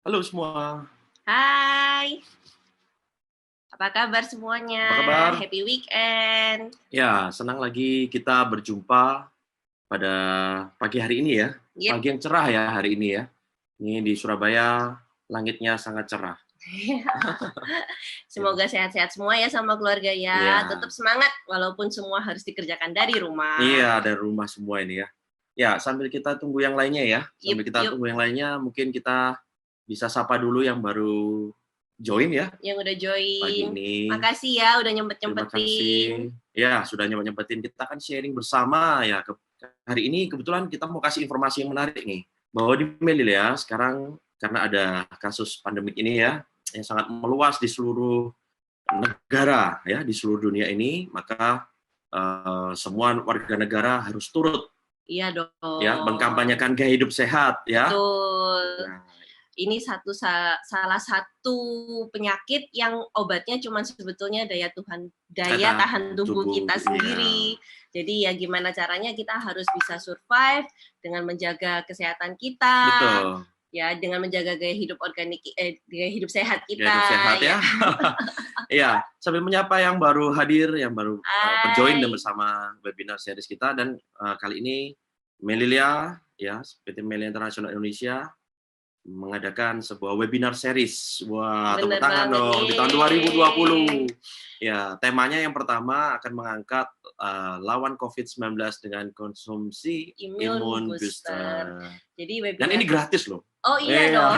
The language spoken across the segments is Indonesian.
Halo semua, Hai, apa kabar apa semuanya? kabar? Happy weekend. Ya, senang lagi kita berjumpa pada pagi hari ini ya. Yep. Pagi yang cerah ya hari ini ya. Ini di Surabaya, langitnya sangat cerah. Ya, Semoga sehat-sehat semua ya sama keluarga ya. iya, Tetap semangat walaupun semua harus dikerjakan dari rumah. iya, dari rumah semua ini ya. Ya, sambil kita tunggu yang lainnya ya. Yup, Sambil kita yup. tunggu yang lainnya, mungkin kita bisa sapa dulu yang baru join ya Yang udah pagi join. ini. Makasih ya udah Terima nyempet-nyempetin. kasih. Ya, sudah nyempetin. Kita akan sharing bersama ya. Hari ini kebetulan kita mau kasih informasi yang menarik nih. Bahwa di Melil ya, sekarang karena ada kasus pandemik ini ya, yang sangat meluas di seluruh negara ya, di seluruh dunia ini, maka semua warga negara harus turut Iya ya dong. mengkampanyekan gaya hidup sehat ya. Betul. Nah, Ini salah satu penyakit yang obatnya cuma sebetulnya daya kata tahan tubuh tubuh kita ya, sendiri. Jadi ya gimana caranya kita harus bisa survive dengan menjaga kesehatan kita, betul. ya dengan menjaga gaya hidup sehat Gaya hidup kita sehat ya. ya. Iya, sambil menyapa yang baru hadir, yang baru berjoin dan Hai. bersama webinar series kita dan kali ini Melilia ya, PT Melia Internasional Indonesia mengadakan sebuah webinar series. Wah, tepuk Bener tangan banget dong di tahun nih. 2020. Ya, temanya yang pertama akan mengangkat lawan COVID-19 dengan konsumsi Immune imun booster. booster. Jadi Dan ini webinar gratis loh. Oh iya Iya. dong.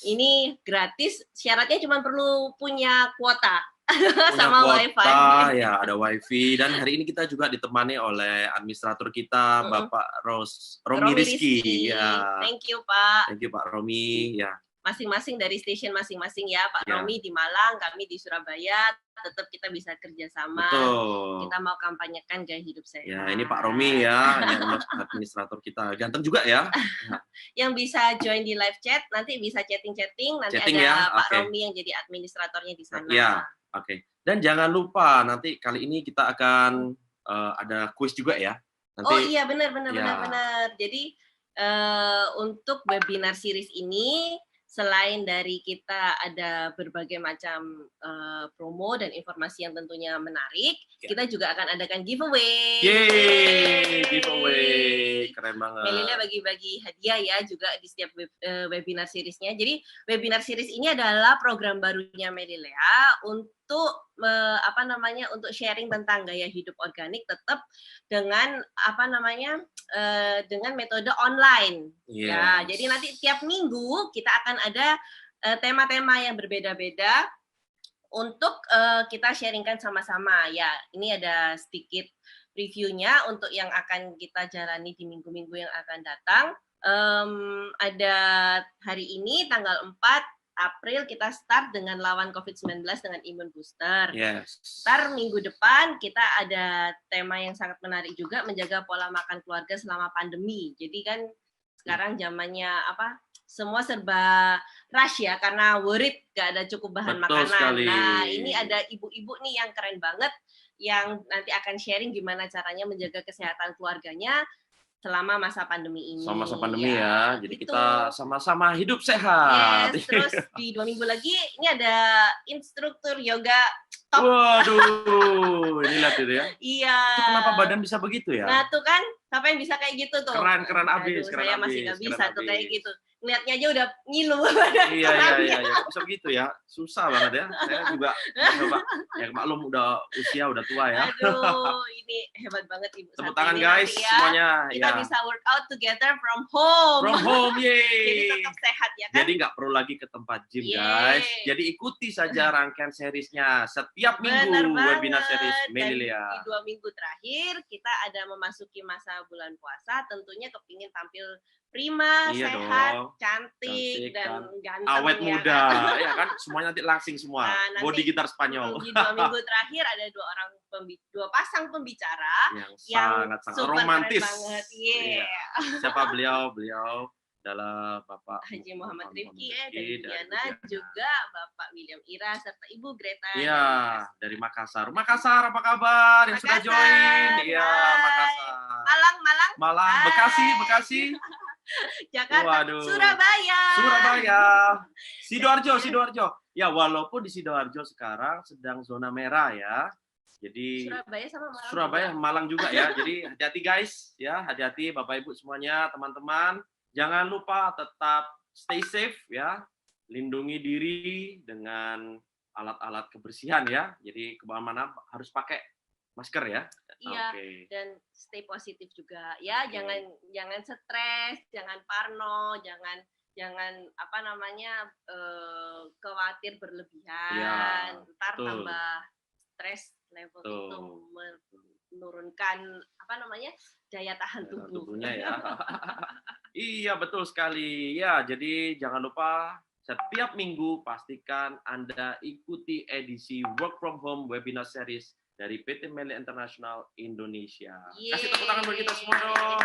Ini gratis, syaratnya cuma perlu punya kuota Punya sama kuota, wifi. ya ada wifi dan hari ini kita juga ditemani oleh administrator kita Mm-mm. Bapak Romi Romi Rizky. Rizky, Ya, thank you Pak. thank you Pak Romi. Ya, Masing-masing dari stasiun masing-masing ya, Pak ya, Romi di Malang, kami di Surabaya, tetap kita bisa kerjasama. betul. Kita mau kampanyekan gaya hidup Ya, ini Pak Romi sehat. ya, ini administrator kita. Ganteng juga ya. Ya, Yang bisa join di live chat, nanti bisa chatting-chatting, nanti chatting ya. ada Pak Oke. Romi yang jadi administratornya di Ya, sana. oke. Dan jangan lupa nanti kali ini kita akan ada kuis juga ya. Oh Nanti iya, benar benar benar ya, benar. Jadi untuk webinar series ini selain dari kita ada berbagai macam promo dan informasi yang tentunya menarik, ya. kita juga akan adakan giveaway. Yeay, giveaway. Yeay. Keren Melila banget. bagi-bagi hadiah ya juga di setiap webinar seriesnya. Jadi webinar series ini adalah program barunya Melilea untuk untuk sharing tentang gaya hidup organik tetap dengan dengan metode online ya. Jadi nanti Yes. tiap minggu kita akan ada tema-tema yang berbeda-beda untuk kita sharingkan sama-sama ya. Ini ada sedikit reviewnya untuk yang akan kita jalani di minggu-minggu yang akan datang. Ada hari ini tanggal 4 April kita start dengan lawan COVID-19 dengan imun booster. Yes. Ntar minggu depan kita ada tema yang sangat menarik juga, menjaga pola makan keluarga selama pandemi. Jadi kan sekarang zamannya semua serba rush ya, karena worried gak ada cukup bahan Betul makanan. sekali. Nah ini ada ibu-ibu nih yang keren banget, yang nanti akan sharing gimana caranya menjaga kesehatan keluarganya selama masa pandemi ini. Sama-sama pandemi ya. Jadi gitu. kita sama-sama hidup sehat. Yes, terus di 2 minggu lagi ini ada instruktur yoga top. Waduh, ini lihat itu ya. Iya. Itu kenapa badan bisa begitu ya? Nah tuh kan, siapa yang bisa kayak gitu tuh? Keren Aduh, abis, keren saya masih abis, nggak keren bisa tuh kayak abis. gitu. Ngeliatnya aja udah ngilu badan Iya, keramnya. bisa begitu ya. Susah banget ya. Saya juga coba. Ya maklum udah usia udah tua ya. Aduh, ini hebat banget Ibu Tepuk satu tangan ini guys nanti ya. semuanya. Kita Ya. bisa workout together from home. From home, Jadi yeay. tetap sehat ya kan? Jadi nggak perlu lagi ke tempat gym, Yeay. guys. Jadi ikuti saja rangkaian seriesnya setiap Bener minggu banget. webinar series Dan Melilia. di 2 minggu terakhir kita ada memasuki masa bulan puasa, tentunya kepingin tampil prima, Iya sehat, dong. cantik, dan ganteng. Awet ya muda, kan? ya kan? Semuanya nanti langsing semua. Nah, nanti Body gitar Spanyol. di 2 minggu terakhir ada dua pasang pembicara yang sangat super romantis. keren banget. Yeah. Siapa beliau? Beliau adalah Bapak Haji Muhammad Rifki dari dari Diana, juga Bapak William Ira serta Ibu Greta. Iya, dari Makassar. Makassar, apa kabar? Yang sudah join? Iya, Makassar. Malang. Bekasi. Jakarta, Waduh. Surabaya. Surabaya. Sidoarjo. Ya, walaupun di Sidoarjo sekarang sedang zona merah ya. Jadi Surabaya sama Malang. Surabaya, juga. Malang juga ya. Jadi hati-hati guys, ya, hati-hati Bapak Ibu semuanya, teman-teman. Jangan lupa tetap stay safe ya. Lindungi diri dengan alat-alat kebersihan ya. Jadi kemana-mana harus pakai masker ya. Iya, Oke. dan stay positif juga. Ya, Oke. jangan stres, jangan parno, jangan apa namanya khawatir berlebihan. Iya, Ntar betul. tambah stres level itu menurunkan apa namanya daya tahan tubuh. Tubuhnya ya. Iya, betul sekali. Ya, jadi jangan lupa setiap minggu pastikan Anda ikuti edisi Work from Home webinar series dari PT Meli International Indonesia. Kasih tepuk tangan buat kita semua dong.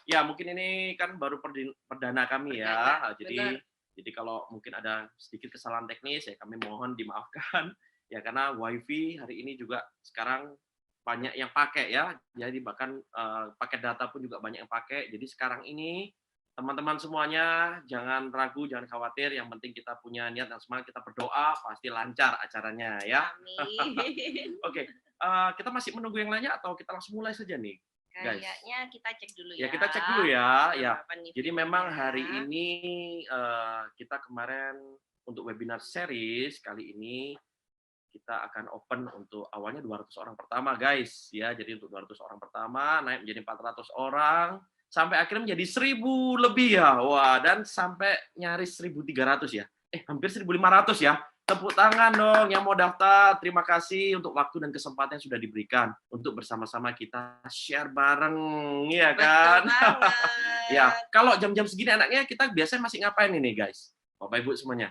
Ya, mungkin ini kan baru perdana kami ya. Jadi kalau mungkin ada sedikit kesalahan teknis ya kami mohon dimaafkan. Ya, karena WiFi hari ini juga sekarang banyak yang pakai ya. Jadi bahkan paket data pun juga banyak yang pakai. Jadi sekarang ini teman-teman semuanya jangan ragu, jangan khawatir. Yang penting kita punya niat dan semangat, kita berdoa pasti lancar acaranya ya. Amin. Oke, kita masih menunggu yang lainnya atau kita langsung mulai saja nih, guys? Kayaknya kita cek dulu ya. Ya kita cek dulu ya. Ya. Jadi memang hari ini kita kemarin untuk webinar series kali ini kita akan open untuk awalnya 200 orang pertama, guys. Ya, jadi untuk 200 orang pertama naik menjadi 400 orang sampai akhirnya menjadi 1000 lebih ya. Wah, dan sampai nyaris 1300 ya. Hampir 1500 ya. Tepuk tangan dong yang mau daftar. Terima kasih untuk waktu dan kesempatan yang sudah diberikan untuk bersama-sama kita share bareng, ya kan? Betul banget. Ya, kalau jam-jam segini anaknya kita biasanya masih ngapain ini, guys? Bapak Ibu semuanya.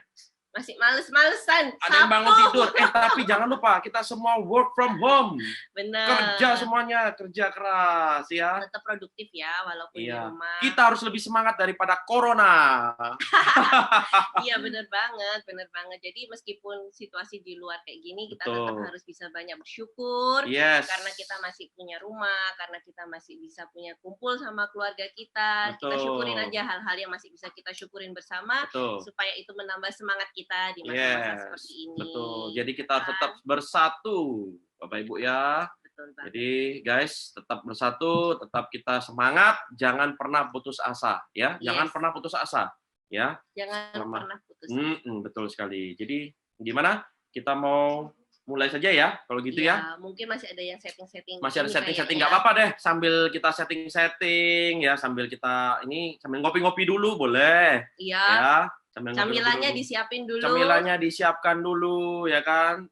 Masih males-malesan. Ada yang bangun tidur. Tapi jangan lupa kita semua work from home. Benar. Kerja semuanya, kerja keras ya. Tetap produktif ya walaupun di rumah. Kita harus lebih semangat daripada corona. Iya benar banget. Jadi meskipun situasi di luar kayak gini, kita tetap harus bisa banyak bersyukur. Yes. Karena kita masih punya rumah, karena kita masih bisa punya kumpul sama keluarga kita. Kita syukurin aja hal-hal yang masih bisa kita syukurin bersama. Supaya itu menambah semangat kita di masa-masa seperti ini. Betul. Jadi kita harus tetap bersatu, Bapak Ibu ya. Betul banget. Jadi guys, tetap bersatu, tetap kita semangat, jangan pernah putus asa ya. Jangan pernah putus asa ya. Jangan pernah putus asa. Betul sekali. Jadi gimana? Kita mau mulai saja ya, kalau gitu ya. Mungkin masih ada yang setting-setting. Masih ada setting-setting, nggak apa-apa deh. Sambil kita setting-setting ya, sambil kita sambil ngopi-ngopi dulu boleh. Iya. Ya. Camilannya disiapin dulu. Camilannya disiapkan dulu, ya kan?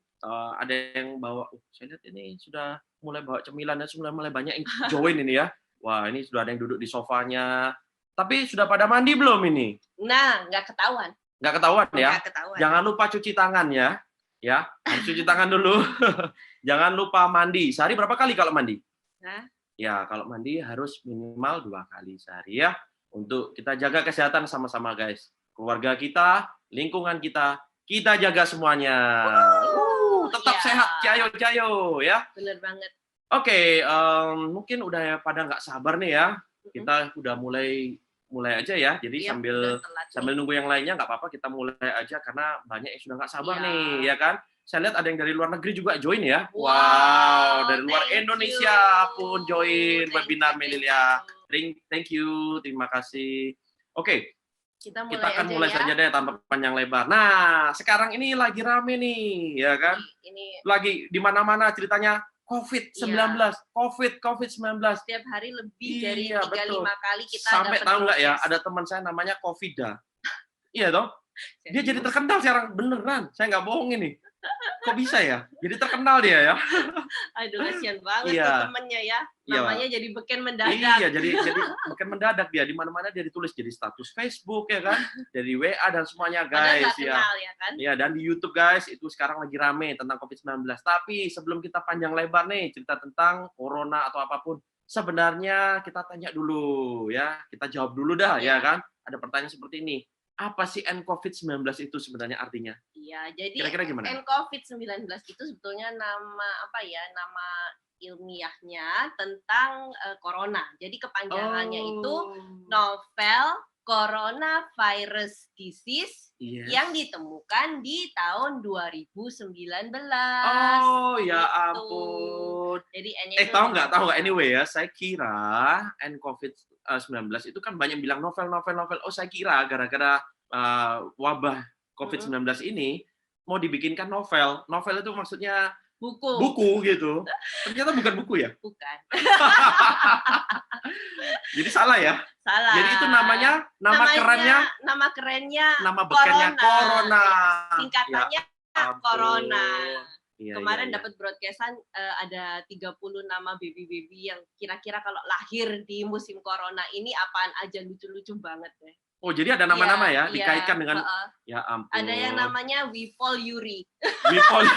Ada yang bawa, saya lihat ini sudah mulai bawa cemilan dan sudah mulai banyak yang join ini ya. Wah, ini sudah ada yang duduk di sofanya. Tapi sudah pada mandi belum ini? Nah, nggak ketahuan. Nggak ketahuan ya? Nggak ketahuan. Jangan lupa cuci tangan ya. Ya, harus cuci tangan dulu. Jangan lupa mandi. Sehari berapa kali kalau mandi? Hah? Ya, kalau mandi harus minimal 2 kali sehari ya. Untuk kita jaga kesehatan sama-sama guys. Keluarga kita, lingkungan kita jaga semuanya. Tetap sehat, cayo ya. Bener banget. Oke, mungkin udah pada nggak sabar nih ya. Kita udah mulai aja ya. Jadi sambil nunggu yang lainnya nggak apa-apa, kita mulai aja karena banyak yang sudah nggak sabar nih, ya kan? Saya lihat ada yang dari luar negeri juga join ya. Wow, dari luar Indonesia pun join webinar Melilia. Thank you, terima kasih. Oke. Kita akan mulai saja deh tanpa panjang lebar. Nah, sekarang ini lagi rame nih, ya kan? Lagi di mana-mana ceritanya COVID-19, COVID-19. Setiap hari lebih dari 3-5 kali kita sampai tahu nggak ya, ada teman saya namanya Covida. Iya toh? Dia jadi terkenal sekarang, beneran. Saya nggak bohong ini. Kok bisa ya? Jadi terkenal dia ya. Aduh, kasihan banget tuh temennya ya. Namanya jadi beken mendadak. Iya, jadi beken mendadak dia. Di mana-mana dia ditulis jadi status Facebook ya kan, dari WA dan semuanya guys. Kenal, ya kan? Iya, dan di YouTube guys itu sekarang lagi rame tentang COVID-19. Tapi sebelum kita panjang lebar nih cerita tentang corona atau apapun, sebenarnya kita tanya dulu ya, kita jawab dulu dah ya kan. Ada pertanyaan seperti ini. Apa sih nCovid-19 itu sebenarnya artinya? Iya, jadi kira-kira gimana? nCovid-19 itu sebetulnya nama ilmiahnya tentang corona. Jadi kepanjangannya itu Oh. novel coronavirus disease Yes. yang ditemukan di tahun 2019. Oh, ya Gitu. ampun. Jadi N-nya itu Tahu nggak novel. anyway ya, saya kira COVID-19 itu kan banyak bilang novel. Oh, saya kira gara-gara wabah COVID-19 ini mau dibikinkan novel. Novel itu maksudnya buku gitu. Ternyata bukan buku ya? Bukan. Jadi salah ya? Salah. Jadi itu nama kerennya, nama kerennya nama bekennya Corona. Singkatannya Corona. Iya, Kemarin iya. dapat broadcastan ada 30 nama baby-baby yang kira-kira kalau lahir di musim corona ini apaan aja, lucu-lucu banget deh. Oh, jadi ada nama-nama ya, dikaitkan dengan ya ampun. Ada yang namanya Wipol Yuri. Wipol.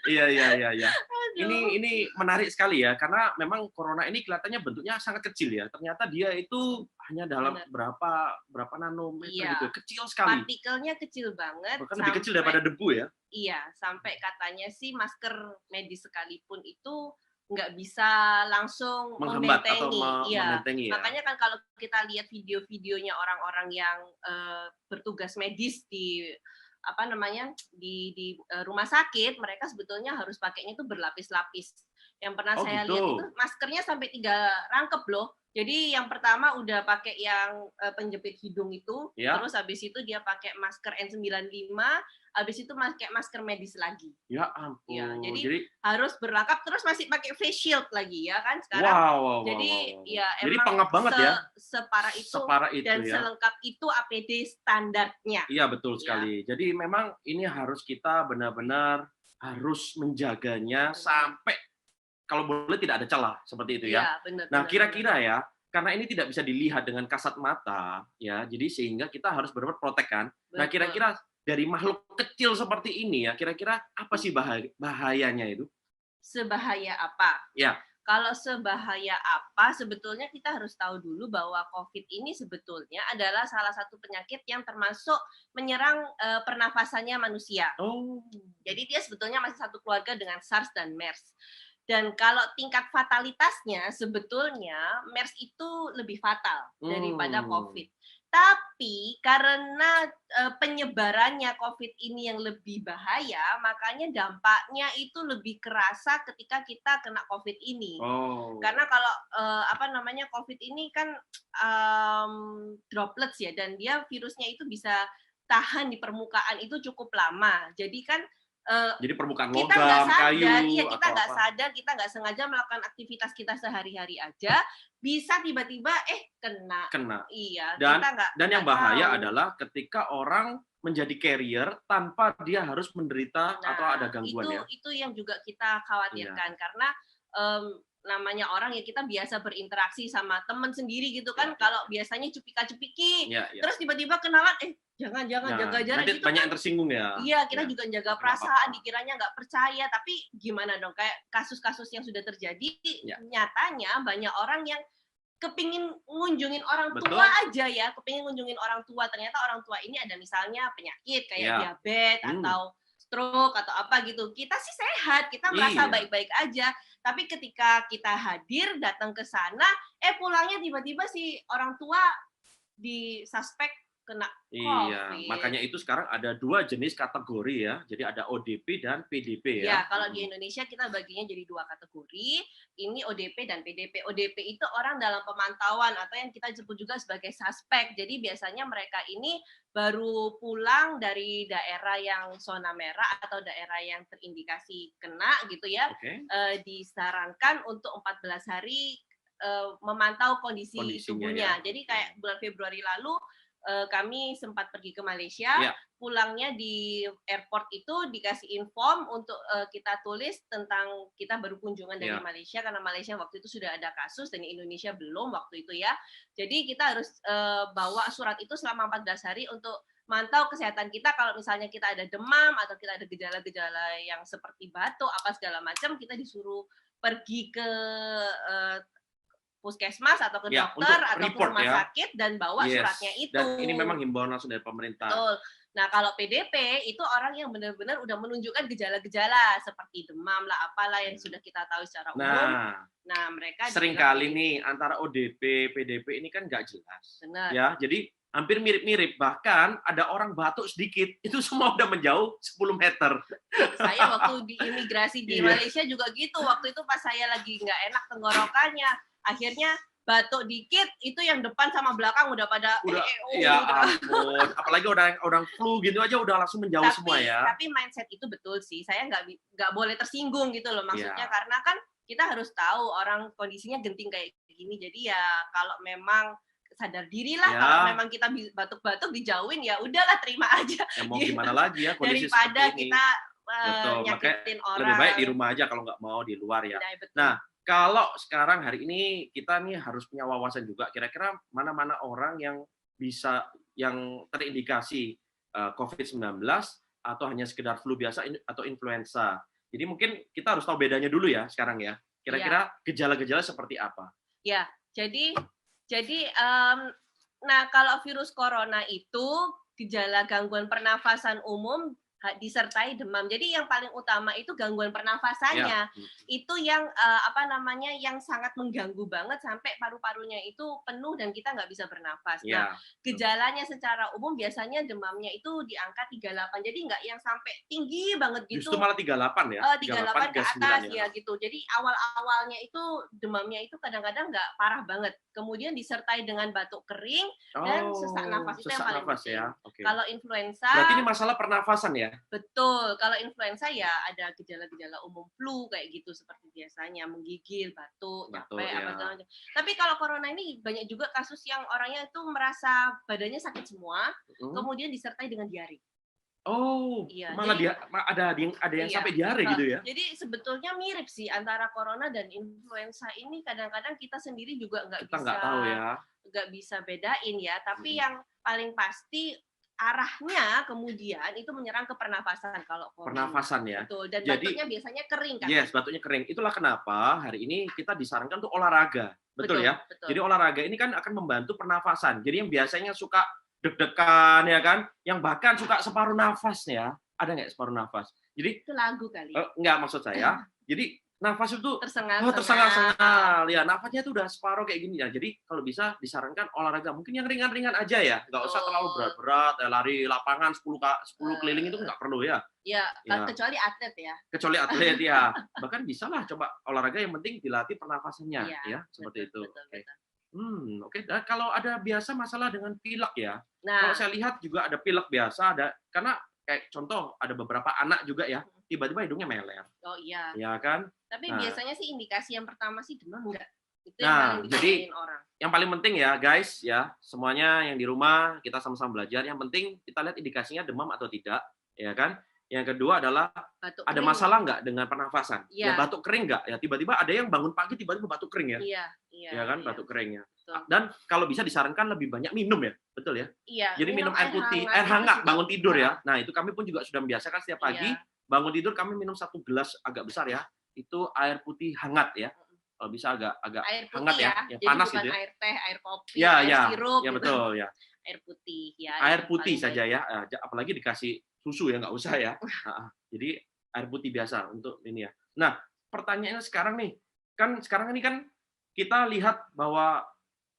Iya. Ini menarik sekali ya, karena memang corona ini kelihatannya bentuknya sangat kecil ya. Ternyata dia itu hanya dalam berapa nanometer gitu, kecil sekali. Partikelnya kecil banget. Bahkan lebih kecil daripada debu ya. Iya, sampai katanya sih masker medis sekalipun itu nggak bisa langsung menghambat atau membentengi. Ya. Makanya kan kalau kita lihat video-videonya orang-orang yang bertugas medis di rumah sakit, mereka sebetulnya harus pakainya itu berlapis-lapis. Yang pernah saya lihat itu maskernya sampai 3 rangkep loh. Jadi yang pertama udah pakai yang penjepit hidung itu, terus habis itu dia pakai masker N95, habis itu pakai masker medis lagi. Ya ampun. Ya, jadi harus berlengkap, terus masih pakai face shield lagi ya kan sekarang. Jadi pengap banget ya. Separah itu dan ya. selengkap itu APD standarnya. Iya betul sekali. Jadi memang ini harus kita benar-benar harus menjaganya sampai kalau boleh tidak ada celah seperti itu ya. Benar, nah kira-kira ya, karena ini tidak bisa dilihat dengan kasat mata ya, jadi sehingga kita harus benar-benar protek kan. Nah kira-kira dari makhluk kecil seperti ini ya, kira-kira apa sih bahayanya itu? Sebahaya apa? Ya. Kalau sebahaya apa, sebetulnya kita harus tahu dulu bahwa COVID ini sebetulnya adalah salah satu penyakit yang termasuk menyerang pernafasannya manusia. Oh. Jadi dia sebetulnya masih satu keluarga dengan SARS dan MERS. Dan kalau tingkat fatalitasnya sebetulnya MERS itu lebih fatal daripada COVID. Tapi karena penyebarannya COVID ini yang lebih bahaya, makanya dampaknya itu lebih kerasa ketika kita kena COVID ini. Karena kalau COVID ini kan droplets ya, dan dia virusnya itu bisa tahan di permukaan itu cukup lama. Jadi kan jadi permukaan logam, kayu, kita nggak sadar, kita nggak sengaja melakukan aktivitas kita sehari-hari aja, bisa tiba-tiba kena. Iya. Dan yang bahaya adalah ketika orang menjadi carrier tanpa dia harus menderita atau ada gangguan itu yang juga kita khawatirkan karena namanya orang ya, kita biasa berinteraksi sama teman sendiri gitu kan, kalau biasanya cupika-cupiki, terus tiba-tiba kenalan, jangan jaga jarak gitu kan. Banyak yang tersinggung ya. Iya, kita juga jaga perasaan, dikiranya nggak percaya, tapi gimana dong, kayak kasus-kasus yang sudah terjadi, nyatanya banyak orang yang kepingin ngunjungin orang tua aja ya, kepingin ngunjungin orang tua, ternyata orang tua ini ada misalnya penyakit kayak diabetes atau stroke atau apa gitu. Kita sih sehat, kita merasa baik-baik aja. Tapi ketika kita hadir, datang ke sana, pulangnya tiba-tiba si orang tua disuspek kena COVID. Iya, makanya itu sekarang ada 2 jenis kategori ya. Jadi ada ODP dan PDP ya. Ya, kalau di Indonesia kita baginya jadi 2 kategori. Ini ODP dan PDP. ODP itu orang dalam pemantauan atau yang kita sebut juga sebagai suspek. Jadi biasanya mereka ini baru pulang dari daerah yang zona merah atau daerah yang terindikasi kena gitu ya. Disarankan untuk 14 hari memantau kondisi tubuhnya. Jadi kayak bulan Februari lalu kami sempat pergi ke Malaysia, pulangnya di airport itu dikasih inform untuk kita tulis tentang kita baru kunjungan dari Malaysia, karena Malaysia waktu itu sudah ada kasus dan Indonesia belum waktu itu ya. Jadi kita harus bawa surat itu selama 14 hari untuk mantau kesehatan kita. Kalau misalnya kita ada demam atau kita ada gejala-gejala yang seperti batuk apa segala macam, kita disuruh pergi ke puskesmas atau ke Ya, dokter untuk atau ke report rumah ya. sakit dan bawa Yes. suratnya itu. Dan ini memang himbauan langsung dari pemerintah. Betul. Nah, kalau PDP itu orang yang benar-benar udah menunjukkan gejala-gejala seperti demam lah, apalah yang sudah kita tahu secara umum. Nah, mereka seringkali nih antara ODP, PDP ini kan nggak jelas. Benar. Ya, jadi hampir mirip-mirip. Bahkan ada orang batuk sedikit, itu semua udah menjauh 10 meter. Saya waktu di imigrasi di Malaysia juga gitu. Waktu itu pas saya lagi nggak enak tenggorokannya, akhirnya batuk dikit, itu yang depan sama belakang udah pada ya ampun, apalagi orang flu gitu aja udah langsung menjauh semua ya. Tapi mindset itu betul sih, saya nggak boleh tersinggung gitu loh maksudnya, karena kan kita harus tahu orang kondisinya genting kayak gini, jadi ya kalau memang sadar diri lah, kalau memang kita batuk-batuk dijauhin ya udahlah terima aja. Ya mau gimana lagi ya kondisi daripada seperti ini. kita Betul, nyakitin orang. Lebih baik di rumah aja kalau nggak mau di luar ya. Nah, kalau sekarang hari ini kita nih harus punya wawasan juga, kira-kira mana-mana orang yang bisa yang terindikasi COVID-19 atau hanya sekedar flu biasa atau influenza. Jadi mungkin kita harus tahu bedanya dulu ya sekarang ya. Kira-kira gejala-gejala seperti apa? Ya, jadi nah kalau virus corona itu gejala gangguan pernafasan umum disertai demam. Jadi yang paling utama itu gangguan pernafasannya. Itu yang yang sangat mengganggu banget sampai paru-parunya itu penuh dan kita nggak bisa bernafas. Nah, gejalanya secara umum biasanya demamnya itu di angka 38. Jadi nggak yang sampai tinggi banget gitu. Justru malah 38 ya. 38 ke atas ya gitu. Jadi awal-awalnya itu demamnya itu kadang-kadang nggak parah banget. Kemudian disertai dengan batuk kering dan sesak nafas, itu yang paling penting. Kalau influenza, berarti ini masalah pernafasan ya? Betul. Kalau influenza ya ada gejala-gejala umum flu kayak gitu seperti biasanya, menggigil, batuk, capek, apa segala macam. Tapi kalau corona ini banyak juga kasus yang orangnya itu merasa badannya sakit semua, kemudian disertai dengan diare. Oh, iya, malah jadi, ada yang sampai diare gitu ya? Jadi sebetulnya mirip sih antara corona dan influenza ini. Kadang-kadang kita sendiri juga nggak bisa bedain ya. Tapi yang paling pasti arahnya kemudian itu menyerang ke pernafasan kalau corona. Pernafasan ya. Betul. Dan batuknya biasanya kering kan? Yes, batuknya kering. Itulah kenapa hari ini kita disarankan untuk olahraga. Betul ya? Betul. Jadi olahraga ini kan akan membantu pernafasan. Jadi yang biasanya suka deg-degan ya kan, yang bahkan suka separuh nafas ya, ada nggak separuh nafas? Jadi itu lagu kali. Nggak, maksud saya. Jadi nafas itu tersengal-sengal. Ya, nafasnya itu udah separuh kayak gini ya. Jadi kalau bisa disarankan olahraga, mungkin yang ringan-ringan aja ya, nggak usah terlalu berat-berat, lari lapangan 10 keliling itu nggak perlu ya. Ya, kecuali atlet ya. Kecuali atlet ya. Bahkan bisa lah coba olahraga, yang penting dilatih pernafasannya ya, seperti itu. Oke. Nah, kalau ada biasa masalah dengan pilek ya. Kalau saya lihat juga ada pilek biasa, karena kayak contoh ada beberapa anak juga ya, tiba-tiba hidungnya meler. Oh iya. Ya kan? Tapi biasanya sih indikasi yang pertama sih demam enggak. Itu yang paling ditanyain orang. Yang paling penting ya guys ya, semuanya yang di rumah kita sama-sama belajar. Yang penting kita lihat indikasinya demam atau tidak, ya kan? Yang kedua adalah batuk ada kering. Masalah nggak dengan pernafasan? Ya batuk kering nggak? Ya tiba-tiba ada yang bangun pagi tiba-tiba batuk kering ya? Iya kan, batuk keringnya. Dan kalau bisa disarankan lebih banyak minum ya, betul ya? Iya. Jadi minum air putih, air hangat bangun tidur ya. Nah itu kami pun juga sudah membiasakan setiap pagi bangun tidur kami minum 1 gelas agak besar ya. Itu air putih hangat ya. Kalau bisa agak air putih hangat ya, jadi panas bukan gitu ya. Air teh, air kopi, air sirup. Ya betul ya. Air putih ya. Air putih saja ya, apalagi dikasih susu ya nggak usah ya. Jadi air putih biasa untuk ini ya. Nah pertanyaannya sekarang nih, kan sekarang ini kan kita lihat bahwa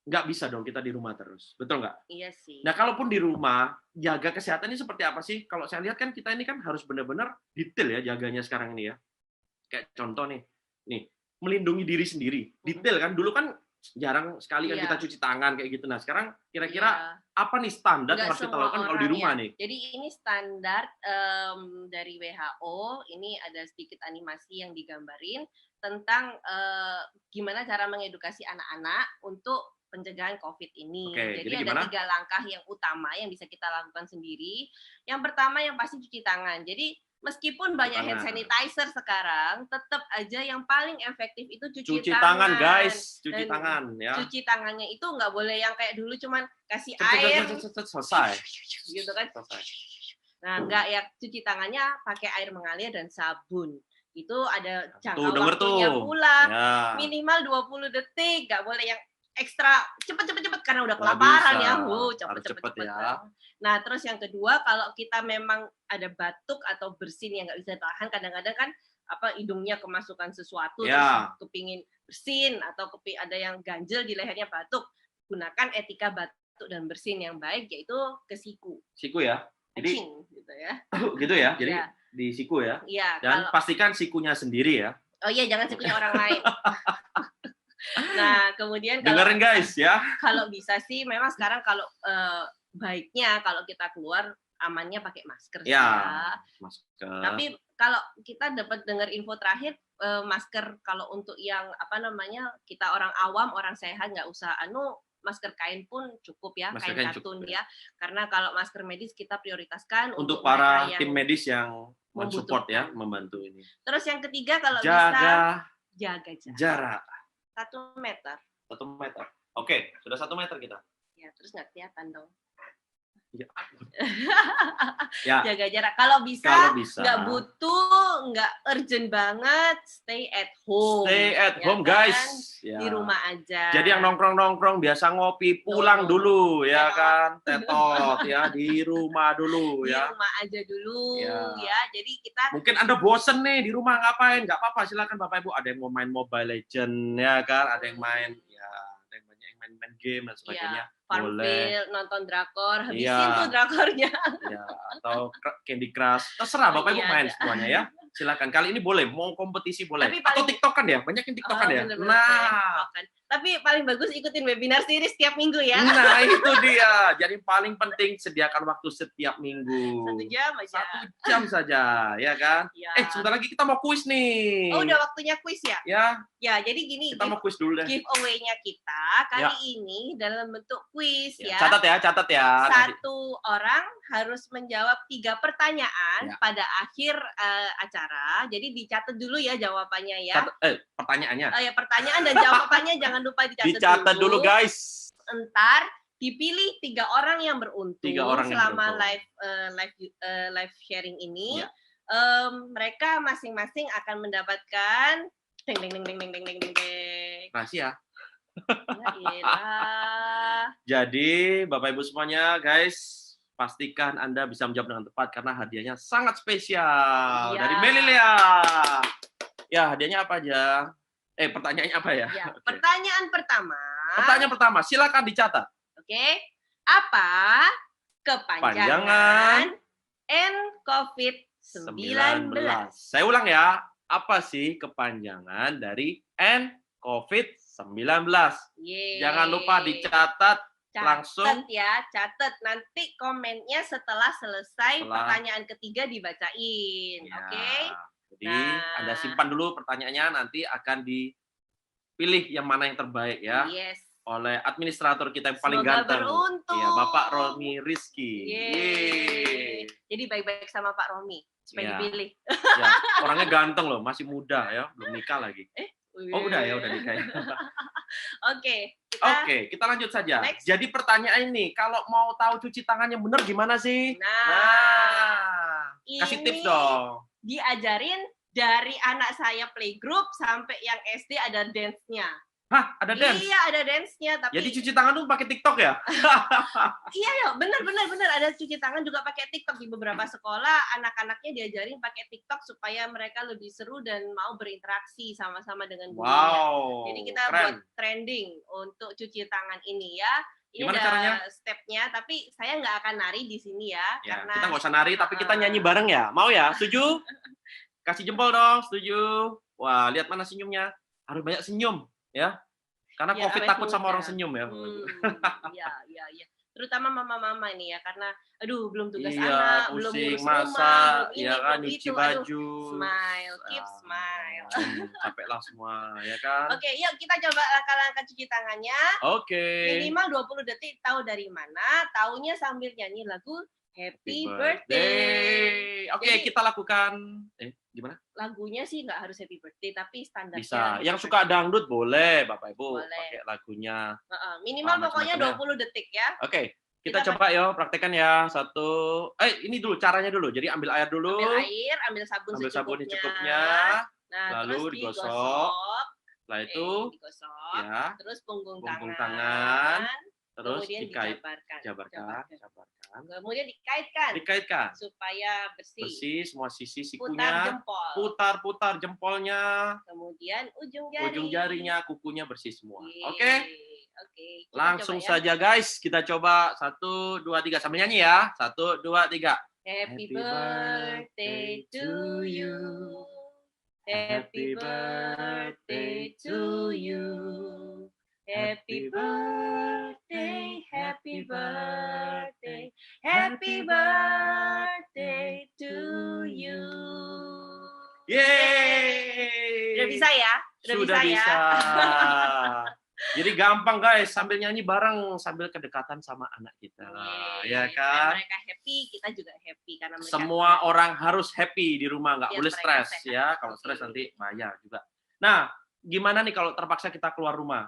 nggak bisa dong kita di rumah terus, betul nggak? Iya sih. Nah kalaupun di rumah, jaga kesehatan ini seperti apa sih? Kalau saya lihat kan kita ini kan harus benar-benar detail ya jaganya sekarang ini ya. Kayak contoh nih melindungi diri sendiri, detail kan. Dulu kan jarang sekali kan kita cuci tangan kayak gitu. Nah sekarang kira-kira apa nih standar yang harus kita lakukan kalau di rumah nih? Jadi ini standar dari WHO, ini ada sedikit animasi yang digambarin tentang gimana cara mengedukasi anak-anak untuk pencegahan COVID ini. Jadi ada 3 langkah yang utama yang bisa kita lakukan sendiri. Yang pertama yang pasti cuci tangan. Jadi meskipun banyak hand sanitizer sekarang, tetap aja yang paling efektif itu cuci tangan. Guys, cuci tangan ya. Cuci tangannya itu nggak boleh yang kayak dulu cuman kasih air selesai. Gitu kan. Nah, nggak ya, cuci tangannya pakai air mengalir dan sabun. Itu ada jangka Tuh, denger waktunya tuh. pula. Ya. Minimal 20 detik, nggak boleh yang ekstra cepet karena udah Nggak kelaparan bisa. ya. Harus cepet Cepet. ya. Nah, terus yang kedua, kalau kita memang ada batuk atau bersin yang nggak bisa tahan, kadang-kadang kan hidungnya kemasukan sesuatu, Ya. terus kepingin bersin atau ada yang ganjel di lehernya batuk, gunakan etika batuk dan bersin yang baik, yaitu ke siku. Siku ya. Jadi gitu ya. gitu ya. Jadi Ya. di siku ya. Iya. Dan pastikan sikunya sendiri ya. Oh iya, jangan sikunya orang lain. Nah, kemudian dengerin guys ya. Kalau bisa sih, memang sekarang kalau baiknya kalau kita keluar amannya pakai masker sih ya. Masker. Tapi kalau kita dapat dengar info terakhir, masker kalau untuk yang kita orang awam, orang sehat nggak usah masker kain pun cukup ya, kain katun ya. Karena kalau masker medis kita prioritaskan untuk para tim medis yang mensupport ya, membantu ini. Terus yang ketiga, kalau jaga jarak 1 meter. 1 meter. Oke, sudah 1 meter kita. Ya, terus nggak kelihatan dong. Ya. Jaga jarak. Kalau bisa, nggak urgent banget, stay at home. Stay at home, guys. Ya. Di rumah aja. Jadi yang nongkrong biasa ngopi, pulang dulu ya kan, tetot ya, di rumah dulu ya. Di rumah aja dulu ya. Jadi kita mungkin Anda bosen nih di rumah ngapain? Nggak apa-apa, silakan Bapak Ibu. Ada yang mau main Mobile Legend ya kan, ada yang main ada yang banyak yang main game dan sebagainya. Farmville, nonton drakor, habisin tuh drakornya. Ya, atau Candy Crush. Terserah Bapak Ibu main semuanya ya. Silakan. Kali ini boleh, mau kompetisi boleh. Atau TikTokan ya, banyak yang TikTokan ya. Tapi paling bagus ikutin webinar series setiap minggu ya. Nah, itu dia. Jadi paling penting sediakan waktu setiap minggu. 1 jam aja. 1 jam saja, ya kan? Ya. Sebentar lagi kita mau kuis nih. Oh, udah waktunya kuis ya? Ya, jadi gini. Kita mau kuis dulu deh. Giveaway-nya kita kali ini dalam bentuk kuis ya. Catat ya. 1 orang harus menjawab 3 pertanyaan pada akhir acara. Jadi dicatat dulu ya jawabannya ya. Pertanyaannya. Ya, pertanyaan dan jawabannya jangan lupa dicatat dulu guys. Entar dipilih 3 orang yang beruntung selama live sharing ini. Mereka masing-masing akan mendapatkan rahasia. Jadi Bapak Ibu semuanya guys, pastikan Anda bisa menjawab dengan tepat karena hadiahnya sangat spesial dari Melilia. Ya, hadiahnya apa aja? Pertanyaannya apa ya? Pertanyaan pertama, silakan dicatat. Oke. Apa kepanjangan N-COVID-19? Saya ulang ya. Apa sih kepanjangan dari N-COVID-19? Jangan lupa dicatat langsung. Catat. Nanti komennya setelah selesai pertanyaan ketiga dibacain. Oke? Jadi Anda simpan dulu pertanyaannya, nanti akan dipilih yang mana yang terbaik ya. Yes. Oleh administrator kita yang paling ganteng. Beruntung. Ya, Bapak Romi Rizky. Jadi baik-baik sama Pak Romi supaya dipilih. Ya, orangnya ganteng loh, masih muda ya, belum nikah lagi. Udah nikah ya. Oke, kita lanjut saja. Next. Jadi pertanyaan ini, kalau mau tahu cuci tangannya benar gimana sih? Kasih tips dong. Diajarin dari anak saya playgroup sampai yang SD ada dance-nya. Hah, ada dance? Iya, ada dance-nya. Tapi jadi cuci tangan tuh pakai TikTok ya? Iya, benar. Ada cuci tangan juga pakai TikTok di beberapa sekolah. Anak-anaknya diajarin pakai TikTok supaya mereka lebih seru dan mau berinteraksi sama-sama dengan gurunya. Jadi kita buat trending untuk cuci tangan ini ya. Ini gimana ada caranya? Stepnya, tapi saya nggak akan nari di sini ya. Karena kita nggak usah nari, tapi kita nyanyi bareng ya. Mau ya? Setuju? Kasih jempol dong, setuju. Wah, lihat mana senyumnya. Harus banyak senyum, ya. Karena COVID takut sama orang senyum ya. Iya. Terutama mama-mama ini ya, karena belum tugas anak, belum ngurus rumah, belum ini, belum nyuci baju. Smile, keep smile. Capeklah semua, ya kan? Oke, yuk kita coba langkah-langkah cuci tangannya. Oke. Minimal 20 detik, tahu dari mana? Taunya sambil nyanyi lagu Happy Birthday. Oke, kita lakukan. Gimana? Lagunya sih nggak harus Happy Birthday, tapi standarnya. Bisa. Yang suka dangdut boleh, Bapak Ibu. Pakai lagunya. Minimal pokoknya 20 detik ya. Oke. Kita coba ya, praktekkan ya. Satu. Ini dulu caranya dulu. Jadi ambil air dulu. Ambil air, ambil sabun secukupnya. Nah, lalu terus digosok. Setelah itu digosok. ya. Terus punggung tangan. Terus kemudian jabarkan. Kemudian dikaitkan. Supaya bersih. Semua sisi sikunya. Putar jempolnya. Kemudian ujung jarinya, kukunya bersih semua. Oke. Langsung saja guys, kita coba 1, 2, 3 sambil nyanyi ya. 1, 2, 3. Happy birthday to you. Happy birthday to you. Happy birthday, happy birthday, happy birthday to you. Yeay! Udah bisa ya? Sudah bisa. Jadi gampang guys, sambil nyanyi bareng, sambil kedekatan sama anak kita. Ya kan? Mereka happy, kita juga happy. Karena semua orang harus happy di rumah, nggak boleh stres ya. Kalau stres nanti bahaya juga. Nah, gimana nih kalau terpaksa kita keluar rumah?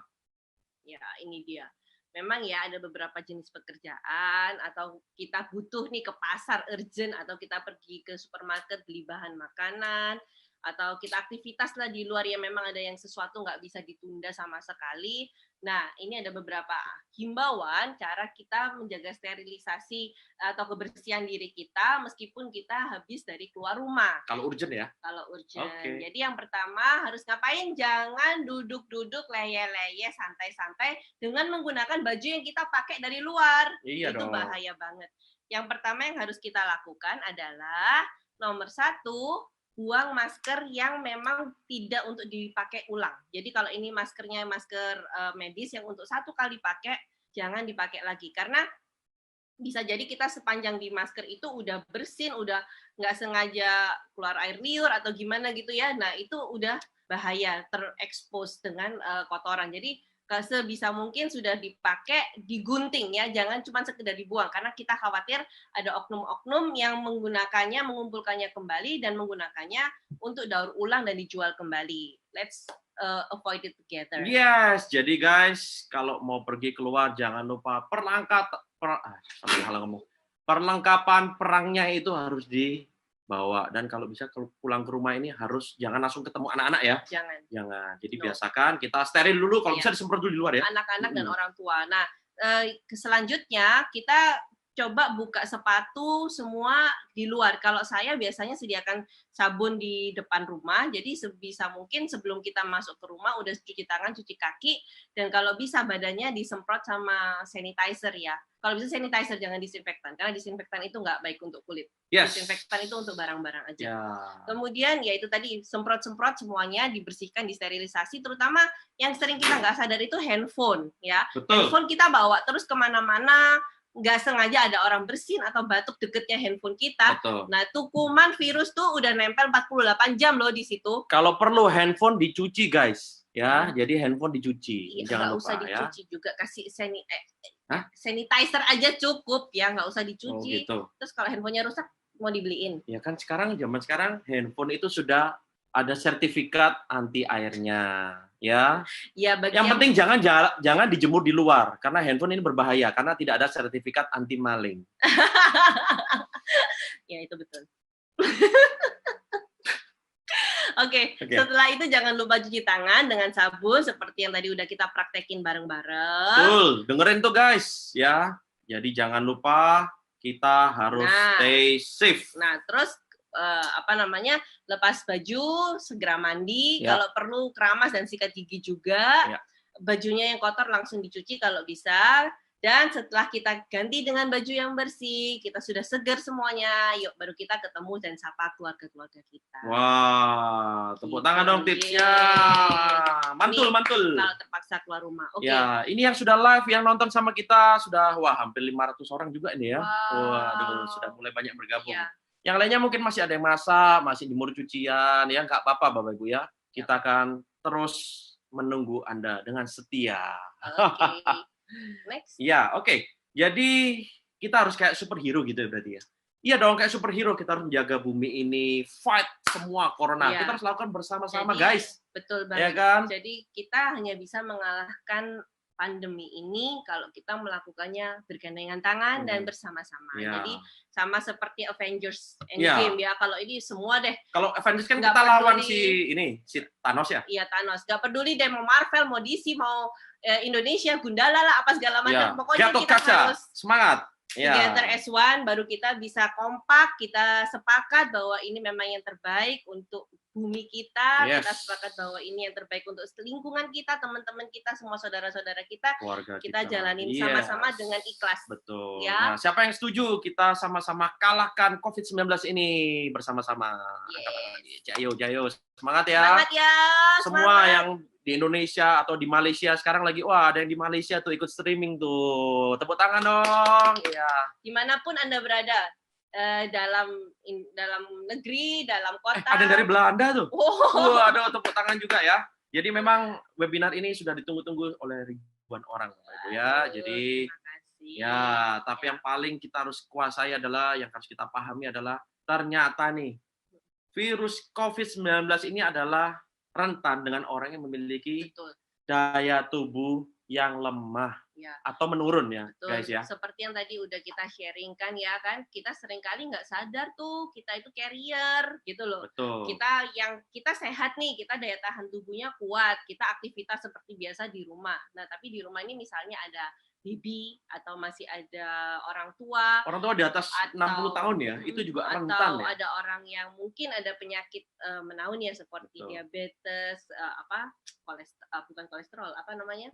Ya, ini dia. Memang ya ada beberapa jenis pekerjaan atau kita butuh nih ke pasar urgent atau kita pergi ke supermarket beli bahan makanan atau kita aktivitas lah di luar yang memang ada yang sesuatu nggak bisa ditunda sama sekali. Nah, ini ada beberapa himbauan cara kita menjaga sterilisasi atau kebersihan diri kita meskipun kita habis dari keluar rumah. Kalau urgent ya? Kalau urgent. Okay. Jadi yang pertama harus ngapain? Jangan duduk-duduk leye-leye santai-santai dengan menggunakan baju yang kita pakai dari luar. Iya itu dong. Bahaya banget. Yang pertama yang harus kita lakukan adalah nomor 1, buang masker yang memang tidak untuk dipakai ulang. Jadi kalau ini maskernya masker medis yang untuk 1 kali pakai, jangan dipakai lagi. Karena bisa jadi kita sepanjang di masker itu udah bersin, udah nggak sengaja keluar air liur atau gimana gitu ya. Nah itu udah bahaya, terekspos dengan kotoran. Jadi sebisa mungkin sudah dipakai, digunting ya, jangan cuma sekedar dibuang karena kita khawatir ada oknum-oknum yang menggunakannya, mengumpulkannya kembali dan menggunakannya untuk daur ulang dan dijual kembali. Let's avoid it together. Yes, jadi guys, kalau mau pergi keluar jangan lupa perlengkapan perangnya itu harus dibawa, dan kalau bisa pulang ke rumah ini harus jangan langsung ketemu anak-anak ya. Jangan. Jadi biasakan kita steril dulu, kalau bisa disemprot dulu di luar ya. Anak-anak dan orang tua. Nah, selanjutnya kita coba buka sepatu semua di luar. Kalau saya biasanya sediakan sabun di depan rumah, jadi sebisa mungkin sebelum kita masuk ke rumah udah cuci tangan, cuci kaki, dan kalau bisa badannya disemprot sama sanitizer ya. Kalau bisa sanitizer, jangan disinfektan, karena disinfektan itu nggak baik untuk kulit. Yes. Disinfektan itu untuk barang-barang aja. Yeah. Kemudian ya itu tadi, semprot-semprot semuanya dibersihkan, disterilisasi, terutama yang sering kita nggak sadar itu handphone ya. Betul. Handphone kita bawa terus kemana-mana, nggak sengaja ada orang bersin atau batuk deketnya handphone kita. Betul. Nah, itu kuman virus tuh udah nempel 48 jam loh di situ. Kalau perlu handphone dicuci, guys. Ya, jadi handphone dicuci. Iya, jangan nggak lupa usah dicuci ya. juga, kasih sanitizer aja cukup ya, nggak usah dicuci. Oh, gitu. Terus kalau handphonenya rusak mau dibeliin. Ya kan zaman sekarang handphone itu sudah ada sertifikat anti airnya. Ya. Ya, yang penting jangan dijemur di luar karena handphone ini berbahaya karena tidak ada sertifikat anti maling. Ya, itu betul. Oke, setelah itu jangan lupa cuci tangan dengan sabun seperti yang tadi udah kita praktekin bareng-bareng. Betul, dengerin tuh guys ya. Jadi jangan lupa kita harus stay safe. Nah, terus lepas baju, segera mandi, kalau perlu keramas dan sikat gigi juga. Bajunya yang kotor langsung dicuci kalau bisa. Dan setelah kita ganti dengan baju yang bersih, kita sudah segar semuanya, yuk baru kita ketemu dan sapa keluarga-keluarga kita. Wah, tepuk tangan dong tipsnya. Mantul. Kalau terpaksa keluar rumah. Oke. Ya, ini yang sudah live, yang nonton sama kita sudah hampir 500 orang juga ini ya. Wow. Sudah mulai banyak bergabung. Ya. Yang lainnya mungkin masih ada yang masak, masih jemur cucian, ya nggak apa-apa Bapak Ibu ya. Kita akan terus menunggu Anda dengan setia. Oke. Next. Ya, oke. Jadi kita harus kayak superhero gitu ya berarti ya. Iya dong, kayak superhero kita harus menjaga bumi ini, fight semua corona. Kita harus lakukan bersama-sama, guys. Betul banget. Ya kan? Jadi kita hanya bisa mengalahkan pandemi ini kalau kita melakukannya bergandengan tangan dan bersama-sama. Jadi sama seperti Avengers Endgame ya. Kalau ini semua deh. Kalau Avengers kan kita lawan si Thanos ya. Iya, Thanos. Gak peduli deh mau Marvel, mau DC, mau Indonesia, Gundala lah, apa segala macam. Pokoknya kita harus semangat. Together as one, baru kita bisa kompak, kita sepakat bahwa ini memang yang terbaik untuk bumi kita, kita sepakat bahwa ini yang terbaik untuk lingkungan kita, teman-teman kita, semua saudara-saudara kita, keluarga kita jalanin sama-sama dengan ikhlas. Betul. Ya? Nah, siapa yang setuju kita sama-sama kalahkan COVID-19 ini bersama-sama? Jayo, semangat ya. Semangat ya. Semua yang di Indonesia atau di Malaysia sekarang lagi, ada yang di Malaysia tuh ikut streaming tuh. Tepuk tangan dong. Iya. Dimanapun Anda berada. Dalam negeri, dalam kota. Ada dari Belanda tuh. Ada tepuk tangan juga ya. Jadi memang webinar ini sudah ditunggu-tunggu oleh ribuan orang, Bapak Ibu ya. Jadi tapi yang paling kita harus kuasai adalah, yang harus kita pahami adalah ternyata nih virus COVID-19 ini adalah rentan dengan orang yang memiliki daya tubuh yang lemah atau menurun ya. Betul. Guys ya. Seperti yang tadi udah kita sharingkan ya kan, kita seringkali nggak sadar tuh kita itu carrier gitu loh. Betul. Kita sehat nih, kita daya tahan tubuhnya kuat, kita aktivitas seperti biasa di rumah. Nah tapi di rumah ini misalnya ada baby atau masih ada orang tua di atas 60 tahun ya, itu juga rentan ya. Ada orang yang mungkin ada penyakit menaun ya seperti diabetes, bukan kolesterol, apa namanya?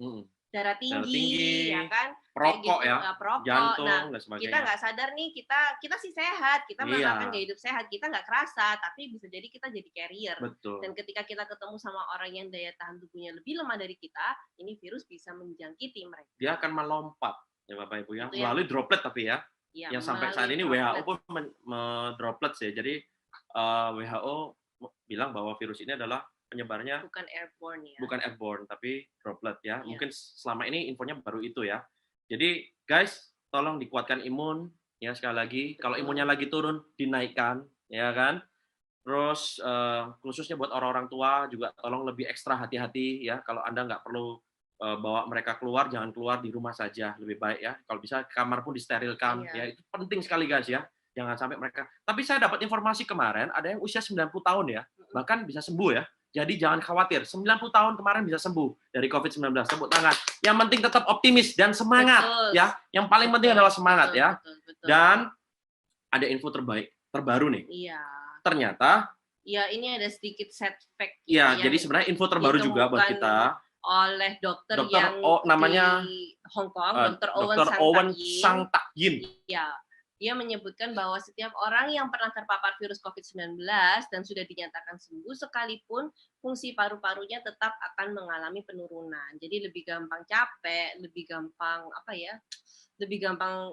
Darah tinggi, ya kan? Perokok gitu, ya, perokok. jantung, nah, dan sebagainya. Kita nggak sadar nih, kita sih sehat, kita makan gaya hidup sehat, kita nggak kerasa, tapi bisa jadi kita jadi carrier. Betul. Dan ketika kita ketemu sama orang yang daya tahan tubuhnya lebih lemah dari kita, ini virus bisa menjangkiti mereka. Dia akan melompat, ya Bapak Ibu ya, melalui droplet tapi ya. Yang sampai saat ini WHO pun droplet ya. Jadi WHO bilang bahwa virus ini adalah penyebarnya bukan airborne ya. Bukan airborne tapi droplet ya. Mungkin selama ini infonya baru itu ya. Jadi guys, tolong dikuatkan imun ya, sekali lagi. Kalau imunnya lagi turun, dinaikkan ya kan. Terus khususnya buat orang-orang tua juga tolong lebih ekstra hati-hati ya. Kalau Anda nggak perlu bawa mereka keluar, jangan keluar, di rumah saja lebih baik ya. Kalau bisa kamar pun disterilkan ya. Itu penting sekali guys ya. Jangan sampai mereka. Tapi saya dapat informasi kemarin ada yang usia 90 tahun ya, bahkan bisa sembuh ya. Jadi jangan khawatir, 90 tahun kemarin bisa sembuh dari COVID-19. Tepuk tangan. Yang penting tetap optimis dan semangat ya. Yang paling penting adalah semangat ya. Dan ada info terbaru nih. Iya. Ternyata ini ada sedikit set fact. Iya, jadi sebenarnya info terbaru juga buat kita. Oleh dokter yang namanya di Hong Kong, Dr. Owen Sang Tak Yin. Iya. Dia menyebutkan bahwa setiap orang yang pernah terpapar virus COVID-19 dan sudah dinyatakan sembuh sekalipun, fungsi paru-parunya tetap akan mengalami penurunan. Jadi lebih gampang capek, lebih gampang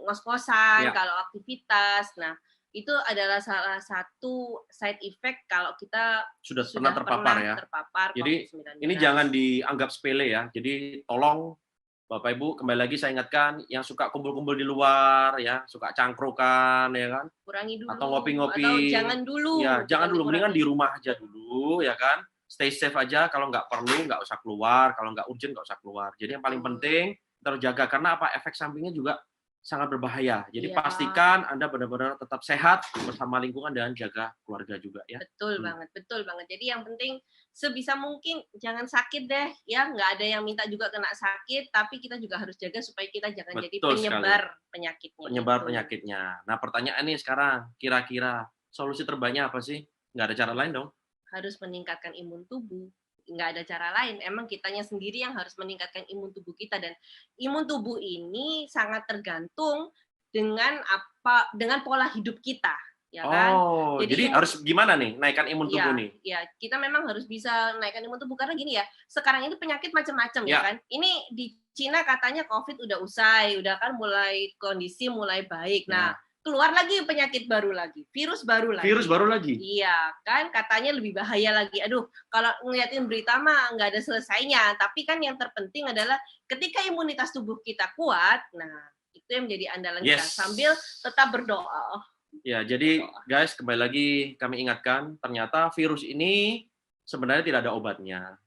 ngos-ngosan kalau aktivitas. Nah, itu adalah salah satu side effect kalau kita sudah pernah terpapar Jadi COVID-19. Ini jangan dianggap sepele ya. Jadi tolong Bapak Ibu, kembali lagi saya ingatkan, yang suka kumpul-kumpul di luar, ya, suka cangkrukan, ya kan, kurangi dulu, atau ngopi-ngopi, atau jangan dulu, ya, jangan dulu, mendingan di rumah aja dulu, ya kan, stay safe aja, kalau nggak perlu nggak usah keluar, kalau nggak urgent nggak usah keluar. Jadi yang paling penting terjaga, karena apa, efek sampingnya juga sangat berbahaya. Jadi pastikan Anda benar-benar tetap sehat bersama lingkungan dan jaga keluarga juga ya. Betul banget. Jadi yang penting sebisa mungkin jangan sakit deh ya, nggak ada yang minta juga kena sakit, tapi kita juga harus jaga supaya kita jangan jadi penyebar penyakitnya. Nah, pertanyaan nih sekarang, kira-kira solusi terbaiknya apa sih? Nggak ada cara lain dong? Harus meningkatkan imun tubuh. Nggak ada cara lain, emang kitanya sendiri yang harus meningkatkan imun tubuh kita, dan imun tubuh ini sangat tergantung dengan pola hidup kita, ya kan? Jadi harus gimana nih naikkan imun tubuh nih? Ya, kita memang harus bisa naikkan imun tubuh karena gini ya, sekarang ini penyakit macam-macam ya kan? Ini di Cina katanya COVID udah usai, udah kan kondisi mulai baik. Nah, keluar lagi penyakit baru lagi, virus baru lagi. Iya, kan katanya lebih bahaya lagi. Aduh, kalau ngeliatin berita mah nggak ada selesainya. Tapi kan yang terpenting adalah ketika imunitas tubuh kita kuat, nah itu yang menjadi andalan kita. Sambil tetap berdoa. Ya, jadi guys, kembali lagi kami ingatkan, ternyata virus ini sebenarnya tidak ada obatnya.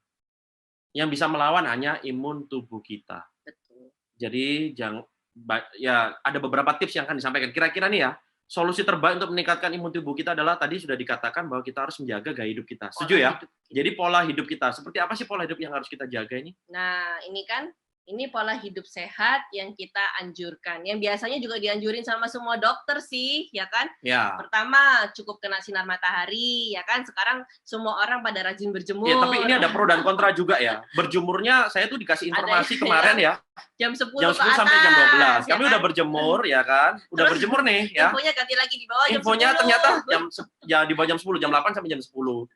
Yang bisa melawan hanya imun tubuh kita. Jadi ya ada beberapa tips yang akan disampaikan. Kira-kira nih ya, solusi terbaik untuk meningkatkan imun tubuh kita adalah tadi sudah dikatakan bahwa kita harus menjaga gaya hidup kita. Setuju ya? Jadi pola hidup kita. Seperti apa sih pola hidup yang harus kita jaga ini? Nah, ini pola hidup sehat yang kita anjurkan. Yang biasanya juga dianjurin sama semua dokter sih, ya kan? Ya. Pertama, cukup kena sinar matahari, ya kan? Sekarang semua orang pada rajin berjemur. Ya, tapi ini ada pro dan kontra juga ya. Berjemurnya saya tuh dikasih informasi kemarin ya. Jam 10 sampai jam 12. Kami udah berjemur ya kan? Udah berjemur nih ya. Infonya ganti lagi di bawah jam 10. Infonya ternyata di bawah jam 10, jam 8 sampai jam 10.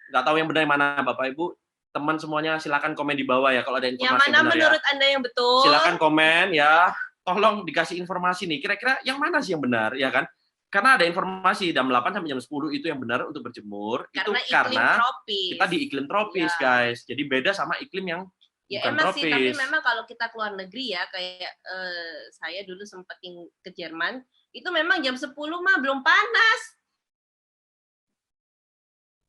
Nggak tahu yang benar yang mana Bapak Ibu. Teman semuanya silakan komen di bawah ya kalau ada informasi yang mana benar menurut ya. Anda yang betul. Silakan komen ya. Tolong dikasih informasi nih. Kira-kira yang mana sih yang benar ya kan? Karena ada informasi jam 8 sampai jam 10 itu yang benar untuk berjemur. Karena kita di iklim tropis, ya. Guys. Jadi beda sama iklim yang ya bukan emang tropis. sih, tapi memang kalau kita keluar negeri ya, kayak saya dulu sempat ke Jerman, itu memang jam 10 mah belum panas.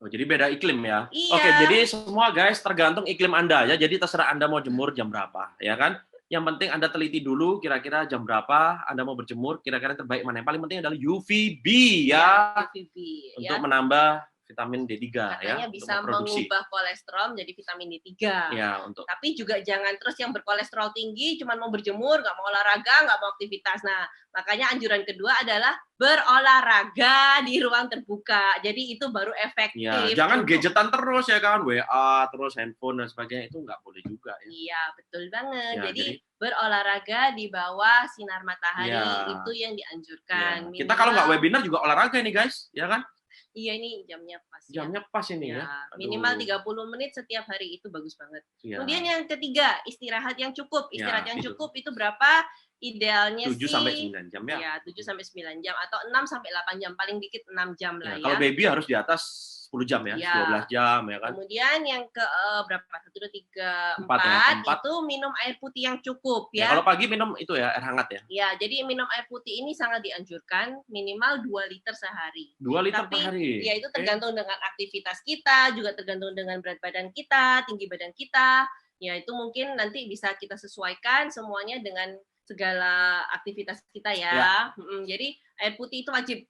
Oh, jadi beda iklim ya. Iya. Oke, jadi semua guys tergantung iklim Anda ya. Jadi terserah Anda mau jemur jam berapa, ya kan? Yang penting Anda teliti dulu kira-kira jam berapa Anda mau berjemur, kira-kira terbaik mana. Yang paling penting adalah UVB ya. UVB, untuk menambah vitamin D3 katanya ya. Bisa mengubah kolesterol menjadi vitamin D3. Ya, Tapi juga jangan terus yang berkolesterol tinggi cuma mau berjemur, nggak mau olahraga, nggak mau aktivitas. Nah, makanya anjuran kedua adalah berolahraga di ruang terbuka. Jadi itu baru efektif. Ya, jangan gadgetan terus ya kan, WA terus handphone dan sebagainya, itu nggak boleh juga ya. Iya, betul banget. Ya, jadi berolahraga di bawah sinar matahari ya. Itu yang dianjurkan. Ya. Kita kalau nggak webinar juga olahraga nih guys, ya kan? Iya, ini jamnya pas. Jamnya pas ini ya. Minimal 30 menit setiap hari itu bagus banget. Ya. Kemudian yang ketiga, istirahat yang cukup. Istirahat yang cukup itu berapa? Idealnya 7 sampai 9 jam ya. Ya, 7 sampai 9 jam atau 6 sampai 8 jam, paling dikit 6 jam lah ya. Kalau baby harus di atas 10 jam ya, 12 jam ya kan. Kemudian yang ke berapa? 1 2 3 4 itu minum air putih yang cukup ya. Kalau pagi minum itu ya air hangat ya. Ya, jadi minum air putih ini sangat dianjurkan minimal 2 liter sehari. 2 liter per hari. Ya itu tergantung dengan aktivitas kita, juga tergantung dengan berat badan kita, tinggi badan kita. Ya itu mungkin nanti bisa kita sesuaikan semuanya dengan segala aktivitas kita ya. Jadi air putih itu wajib.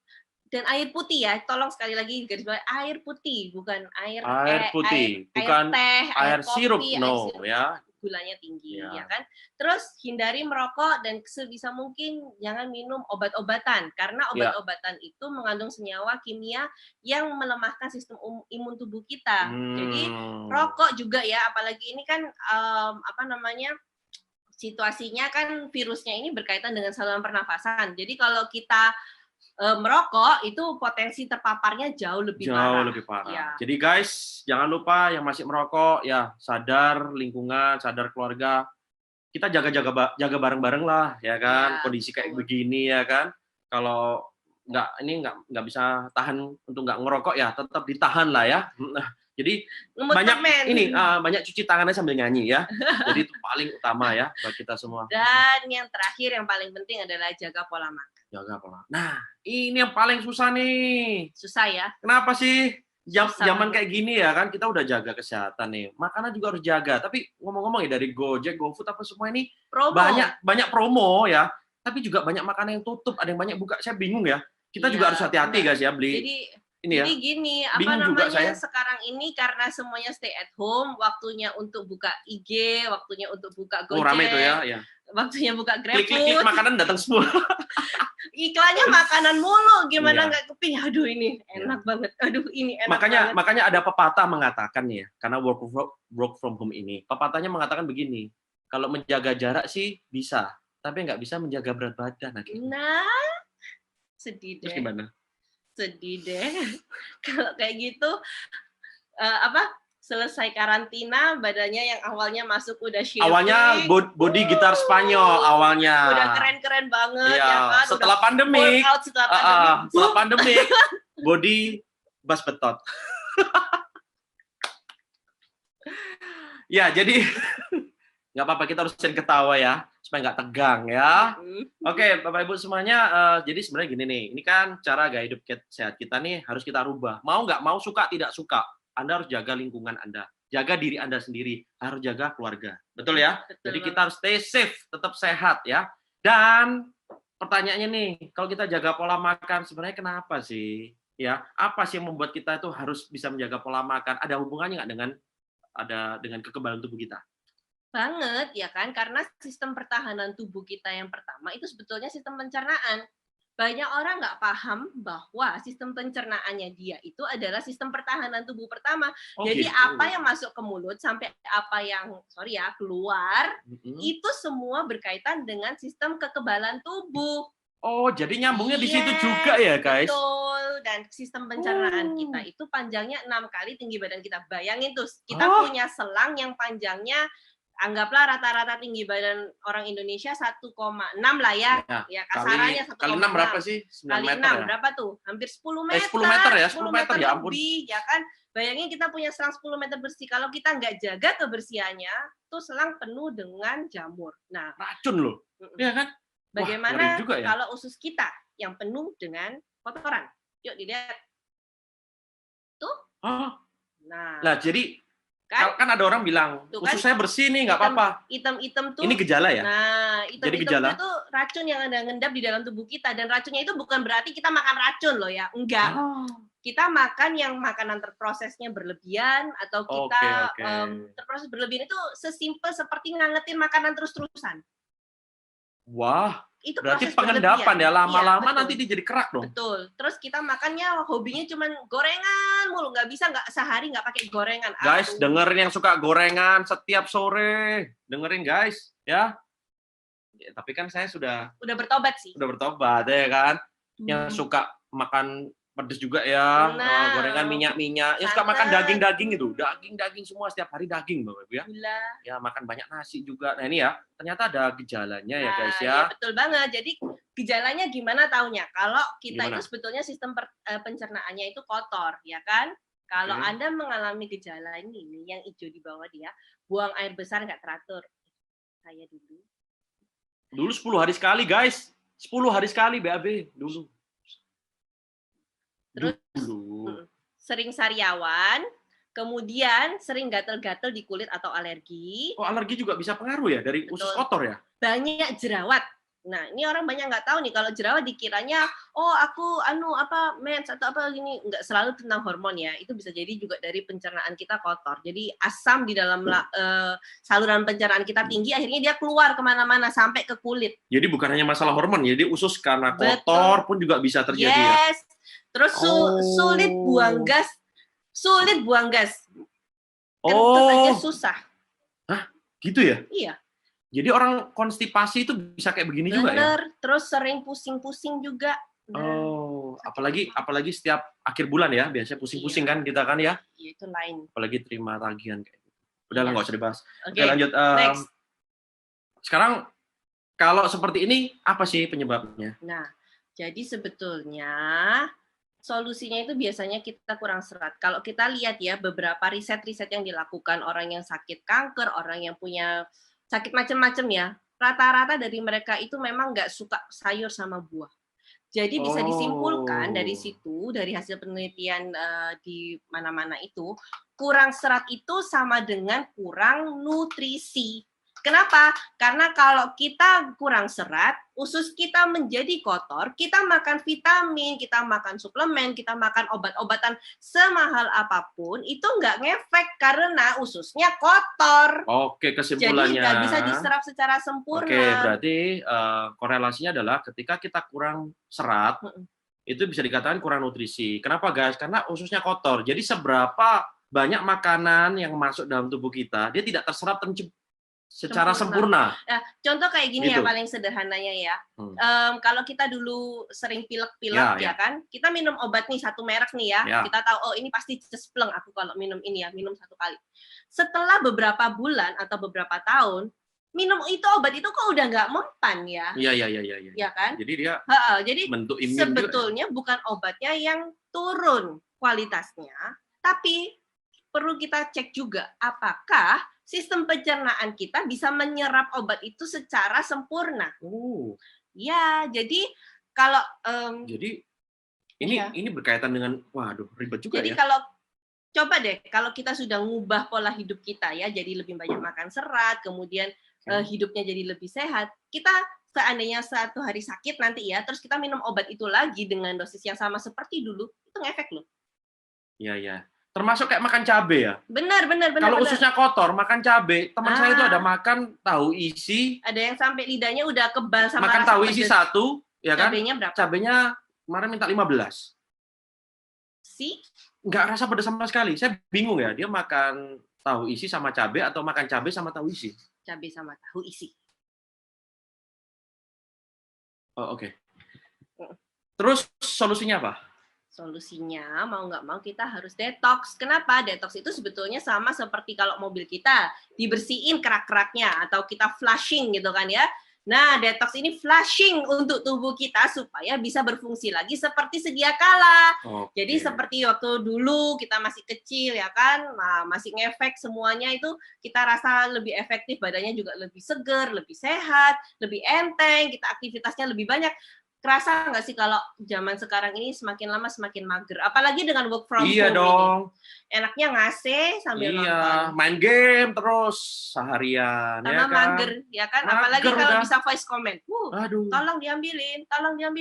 Dan air putih ya, tolong sekali lagi garis bawah, air putih bukan air putih, bukan teh, air kopi, sirup, sirup, ya. Gulanya tinggi ya kan. Terus hindari merokok dan sebisa mungkin jangan minum obat-obatan karena obat-obatan itu mengandung senyawa kimia yang melemahkan sistem imun tubuh kita. Jadi rokok juga ya, apalagi ini kan situasinya kan virusnya ini berkaitan dengan saluran pernafasan. Jadi kalau kita merokok itu potensi terpaparnya jauh lebih parah. Ya. Jadi guys, jangan lupa yang masih merokok ya sadar lingkungan, sadar keluarga. Kita jaga bareng-bareng lah ya kan. Kondisi kayak begini ya kan. Kalau nggak bisa tahan untuk nggak ngerokok ya tetap ditahan lah ya. Jadi banyak cuci tangannya sambil nyanyi ya. Jadi itu paling utama ya buat kita semua. Dan yang terakhir yang paling penting adalah jaga pola makan. Nah, ini yang paling susah nih. Susah ya? Kenapa sih? Zaman kayak gini ya kan kita udah jaga kesehatan nih. Makanan juga harus jaga. Tapi ngomong-ngomong ya dari Gojek, GoFood apa semua ini banyak promo ya. Tapi juga banyak makanan yang tutup, ada yang banyak buka. Saya bingung ya. Kita juga harus hati-hati guys ya beli. Jadi gini, sekarang ini karena semuanya stay at home, waktunya untuk buka IG, waktunya untuk buka Gojek, rame itu ya. Waktunya buka GrabFood. Klik makanan datang semua. Iklannya makanan mulu, gimana nggak keping? Aduh ini enak banget. Aduh ini enak banget. Makanya ada pepatah mengatakan ya, karena work from home ini, pepatahnya mengatakan begini, kalau menjaga jarak sih bisa, tapi nggak bisa menjaga berat badan. Nah, sedih deh. Terus gimana? Sedih deh. Kalau kayak gitu, selesai karantina, badannya yang awalnya masuk udah shaping. Awalnya body gitar Spanyol awalnya. Udah keren-keren banget ya kan. Setelah pandemik, setelah pandemik, body bass betot. Ya, jadi nggak apa-apa, kita harus ketawa ya, supaya nggak tegang ya. Oke, Bapak Ibu semuanya, jadi sebenarnya gini nih, ini kan cara gaya hidup sehat kita nih harus kita rubah. Mau nggak mau, suka tidak suka, Anda harus jaga lingkungan Anda. jaga diri Anda sendiri, harus jaga keluarga. Betul ya? Betul Jadi banget. kita harus stay safe, tetap sehat ya. Dan pertanyaannya nih, kalau kita jaga pola makan, sebenarnya kenapa sih? Ya, apa sih yang membuat kita itu harus bisa menjaga pola makan? Ada hubungannya nggak dengan kekebalan tubuh kita? Banget, ya kan? Karena sistem pertahanan tubuh kita yang pertama itu sebetulnya sistem pencernaan. Banyak orang nggak paham bahwa sistem pencernaannya dia itu adalah sistem pertahanan tubuh pertama. Oh Jadi gitu. apa yang masuk ke mulut sampai apa yang, sorry ya, keluar, Mhm. itu semua berkaitan dengan sistem kekebalan tubuh. Oh, jadi nyambungnya di situ juga ya, guys? Betul. Dan sistem pencernaan kita itu panjangnya 6 kali tinggi badan kita. Bayangin tuh, kita punya selang yang panjangnya anggaplah rata-rata tinggi badan orang Indonesia 1,6 lah ya. Ya kasarannya 1,6. Kali 6 berapa sih? 9 Kali meter 6 ya? berapa tuh? Hampir 10 meter. 10 meter ya? 10 meter ya ampun. lebih, ya kan? Bayangin kita punya selang 10 meter bersih. Kalau kita nggak jaga kebersihannya, tuh selang penuh dengan jamur. Nah, Racun loh. Iya kan? bagaimana juga ya? kalau usus kita yang penuh dengan kotoran? Yuk dilihat. Tuh. Oh. Nah, jadi kan ada orang bilang, tuh kan, usus saya bersih nih, nggak apa-apa. Hitam-hitam tuh. Ini gejala ya? Nah, Jadi hitam-hitam gejala? itu racun yang ada ngendap di dalam tubuh kita. Dan racunnya itu bukan berarti kita makan racun loh ya. Enggak. Kita makan yang makanan terprosesnya berlebihan, atau kita terproses berlebihan itu sesimpel seperti ngangetin makanan terus-terusan. Wah, Itu berarti proses pengendapan ya, lama-lama iya, nanti dia jadi kerak dong. Betul. Terus kita makannya hobinya cuman gorengan mulu, nggak bisa nggak sehari nggak pakai gorengan. Guys, dengerin yang suka gorengan setiap sore, dengerin guys, ya. Tapi kan saya sudah bertobat sih. Udah bertobat ya kan. Yang suka makan pedes juga ya, gorengan minyak-minyak, yang suka makan daging-daging itu, daging-daging semua setiap hari daging Bapak Ibu ya. Gula. Ya makan banyak nasi juga. Nah ini ya, ternyata ada gejalanya ya guys ya. Ya betul banget. Jadi gejalanya gimana taunya? Kalau kita Gimana? itu sebetulnya sistem pencernaannya itu kotor, ya kan? Kalau Anda mengalami gejala ini, yang hijau di bawah dia, buang air besar nggak teratur. Saya dulu 10 hari sekali guys, 10 hari sekali BAB dulu. Terus sering sariawan, kemudian sering gatel-gatel di kulit atau alergi. Oh, alergi juga bisa pengaruh ya dari usus kotor ya? Banyak jerawat. Nah, ini orang banyak nggak tahu nih, kalau jerawat dikiranya, oh aku mens atau apa gini, nggak selalu tentang hormon ya. Itu bisa jadi juga dari pencernaan kita kotor. Jadi asam di dalam saluran pencernaan kita tinggi, akhirnya dia keluar kemana-mana sampai ke kulit. Jadi bukan hanya masalah hormon, jadi usus karena kotor pun juga bisa terjadi ya. Terus sulit buang gas. Kentut aja susah. Hah? Gitu ya? Iya. Jadi orang konstipasi itu bisa kayak begini juga ya? Terus sering pusing-pusing juga. Oh, apalagi setiap akhir bulan ya, biasanya pusing-pusing kan kita kan ya? Iya, itu lain. Apalagi terima tagihan kayak gitu. Udahlah, nggak usah dibahas. Oke, lanjut. next. Sekarang, kalau seperti ini, apa sih penyebabnya? Nah, jadi sebetulnya solusinya itu biasanya kita kurang serat. Kalau kita lihat ya, beberapa riset-riset yang dilakukan orang yang sakit kanker, orang yang punya sakit macam-macam ya, rata-rata dari mereka itu memang nggak suka sayur sama buah. Jadi bisa disimpulkan dari situ, dari hasil penelitian di mana-mana itu, kurang serat itu sama dengan kurang nutrisi. Kenapa? Karena kalau kita kurang serat, usus kita menjadi kotor, kita makan vitamin, kita makan suplemen, kita makan obat-obatan semahal apapun, itu nggak ngefek karena ususnya kotor. Oke, kesimpulannya. Jadi nggak bisa diserap secara sempurna. Oke, berarti korelasinya adalah ketika kita kurang serat, itu bisa dikatakan kurang nutrisi. Kenapa guys? Karena ususnya kotor. Jadi seberapa banyak makanan yang masuk dalam tubuh kita, dia tidak terserap secara sempurna. Nah, contoh kayak gini gitu. Ya paling sederhananya ya. Kalau kita dulu sering pilek-pilek ya kan, kita minum obat nih satu merek nih ya. Kita tahu oh ini pasti cespleng aku kalau minum ini ya, minum satu kali. Setelah beberapa bulan atau beberapa tahun, minum itu obat itu kok udah nggak mempan ya. Iya. Ya kan? Jadi dia jadi bentuk imun sebetulnya juga. Bukan obatnya yang turun kualitasnya, tapi perlu kita cek juga apakah sistem pencernaan kita bisa menyerap obat itu secara sempurna. Ya, jadi kalau jadi ini berkaitan dengan, waduh ribet juga jadi ya. Jadi kalau coba deh kalau kita sudah ngubah pola hidup kita ya, jadi lebih banyak makan serat, kemudian hidupnya jadi lebih sehat, kita seandainya satu hari sakit nanti ya, terus kita minum obat itu lagi dengan dosis yang sama seperti dulu, itu ngefek loh. Iya, iya. Termasuk kayak makan cabe ya. Benar. Kalau ususnya kotor, makan cabe. Teman saya itu ada makan tahu isi. Ada yang sampai lidahnya udah kebal sama makan rasa tahu isi pedes. 1, ya kan? Cabenya berapa? Cabenya kemarin minta 15. Nggak rasa pedas sama sekali. Saya bingung ya, dia makan tahu isi sama cabe atau makan cabe sama tahu isi? Cabe sama tahu isi. Oh, oke. Terus solusinya apa? Solusinya mau nggak mau kita harus detox. Kenapa? Detox itu sebetulnya sama seperti kalau mobil kita dibersihin kerak-keraknya atau kita flushing gitu kan ya. Nah, detox ini flushing untuk tubuh kita supaya bisa berfungsi lagi seperti sedia kala. Jadi seperti waktu dulu kita masih kecil ya kan, nah, masih ngefek semuanya itu kita rasa lebih efektif, badannya juga lebih seger, lebih sehat, lebih enteng, kita aktivitasnya lebih banyak. Kerasa nggak sih kalau zaman sekarang ini semakin lama semakin mager, apalagi dengan work from home dong. Ini. Enaknya ngasih sambil nonton. Main game terus seharian. Sama ya kan? Mager, ya kan? Mager apalagi kalau udah. bisa voice comment. Aduh. Tolong diambilin.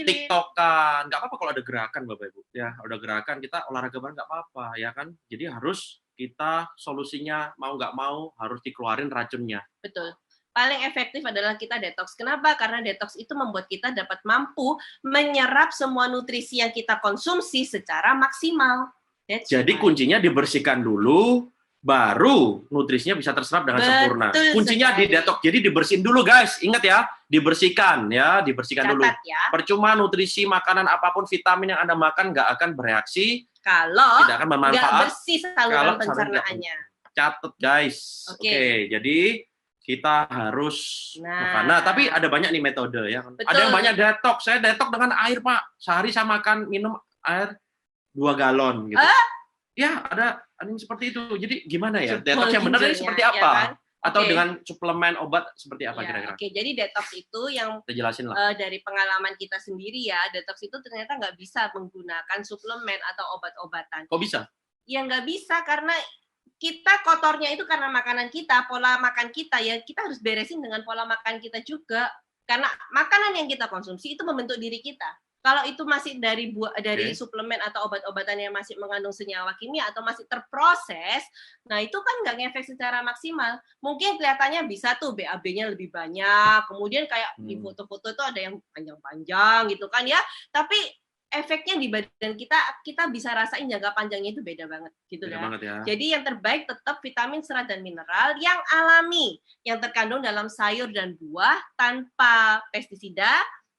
TikTokan, nggak apa-apa kalau ada gerakan, Bapak Ibu. Ya, udah gerakan kita olahraga bareng nggak apa-apa, ya kan? Jadi harus kita solusinya mau nggak mau harus dikeluarin racunnya. Betul. Paling efektif adalah kita detox. Kenapa? Karena detox itu membuat kita dapat mampu menyerap semua nutrisi yang kita konsumsi secara maksimal. Jadi kuncinya dibersihkan dulu, baru nutrisinya bisa terserap dengan sempurna. Kuncinya di detox. Jadi dibersihin dulu, guys. Ingat ya, dibersihkan ya, dibersihkan dulu. Ya. Percuma nutrisi, makanan apapun, vitamin yang Anda makan nggak akan bereaksi kalau tidak akan bermanfaat. Nggak bersih saluran pencernaannya. Catat, guys. Oke, jadi kita harus makan. Nah, tapi ada banyak nih metode ya. Betul. Ada yang banyak detox. Saya detox dengan air, Pak. Sehari saya minum air 2 galon gitu. Ya, ada yang seperti itu. Jadi gimana ya? Detox yang benar ini seperti apa? Ya kan? Atau dengan suplemen obat seperti apa kira-kira? Oke, jadi detox itu yang kita jelasin lah. Dari pengalaman kita sendiri ya, detox itu ternyata nggak bisa menggunakan suplemen atau obat-obatan. Kok bisa? Ya nggak bisa karena kita kotornya itu karena makanan kita, pola makan kita ya, kita harus beresin dengan pola makan kita juga. Karena makanan yang kita konsumsi itu membentuk diri kita. Kalau itu masih dari suplemen atau obat-obatan yang masih mengandung senyawa kimia atau masih terproses, nah itu kan nggak ngefek secara maksimal. Mungkin kelihatannya bisa tuh BAB-nya lebih banyak, kemudian kayak di foto-foto itu ada yang panjang-panjang gitu kan ya, tapi efeknya di badan kita bisa rasain jangka panjangnya itu beda banget gitu ya. Jadi yang terbaik tetap vitamin, serat dan mineral yang alami, yang terkandung dalam sayur dan buah tanpa pestisida,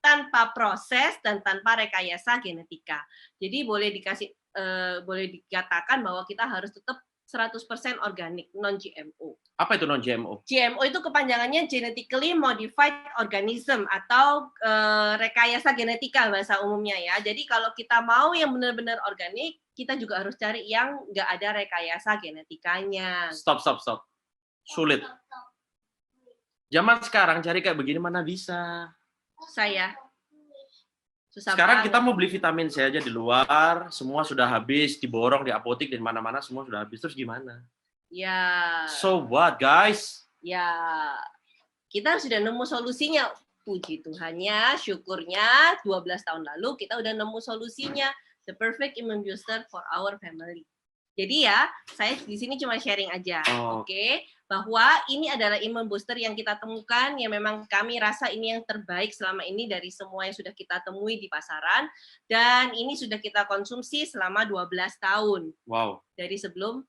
tanpa proses dan tanpa rekayasa genetika. Jadi boleh dikatakan bahwa kita harus tetap 100% organik, non-GMO. Apa itu non-GMO? GMO itu kepanjangannya Genetically Modified Organism atau rekayasa genetika bahasa umumnya ya. Jadi kalau kita mau yang benar-benar organik, kita juga harus cari yang nggak ada rekayasa genetikanya. Stop. Sulit. Zaman sekarang cari kayak begini mana bisa. Susah sekarang banget. Kita mau beli vitamin C aja di luar, semua sudah habis, diborong di apotek dan mana-mana semua sudah habis. Terus gimana? Ya. So what, guys? Ya, kita sudah nemu solusinya. Puji Tuhannya, syukurnya 12 tahun lalu kita udah nemu solusinya. The perfect immune booster for our family. Jadi ya, saya di sini cuma sharing aja, oke? Bahwa ini adalah immune booster yang kita temukan, yang memang kami rasa ini yang terbaik selama ini dari semua yang sudah kita temui di pasaran, dan ini sudah kita konsumsi selama 12 tahun. Wow. Dari sebelum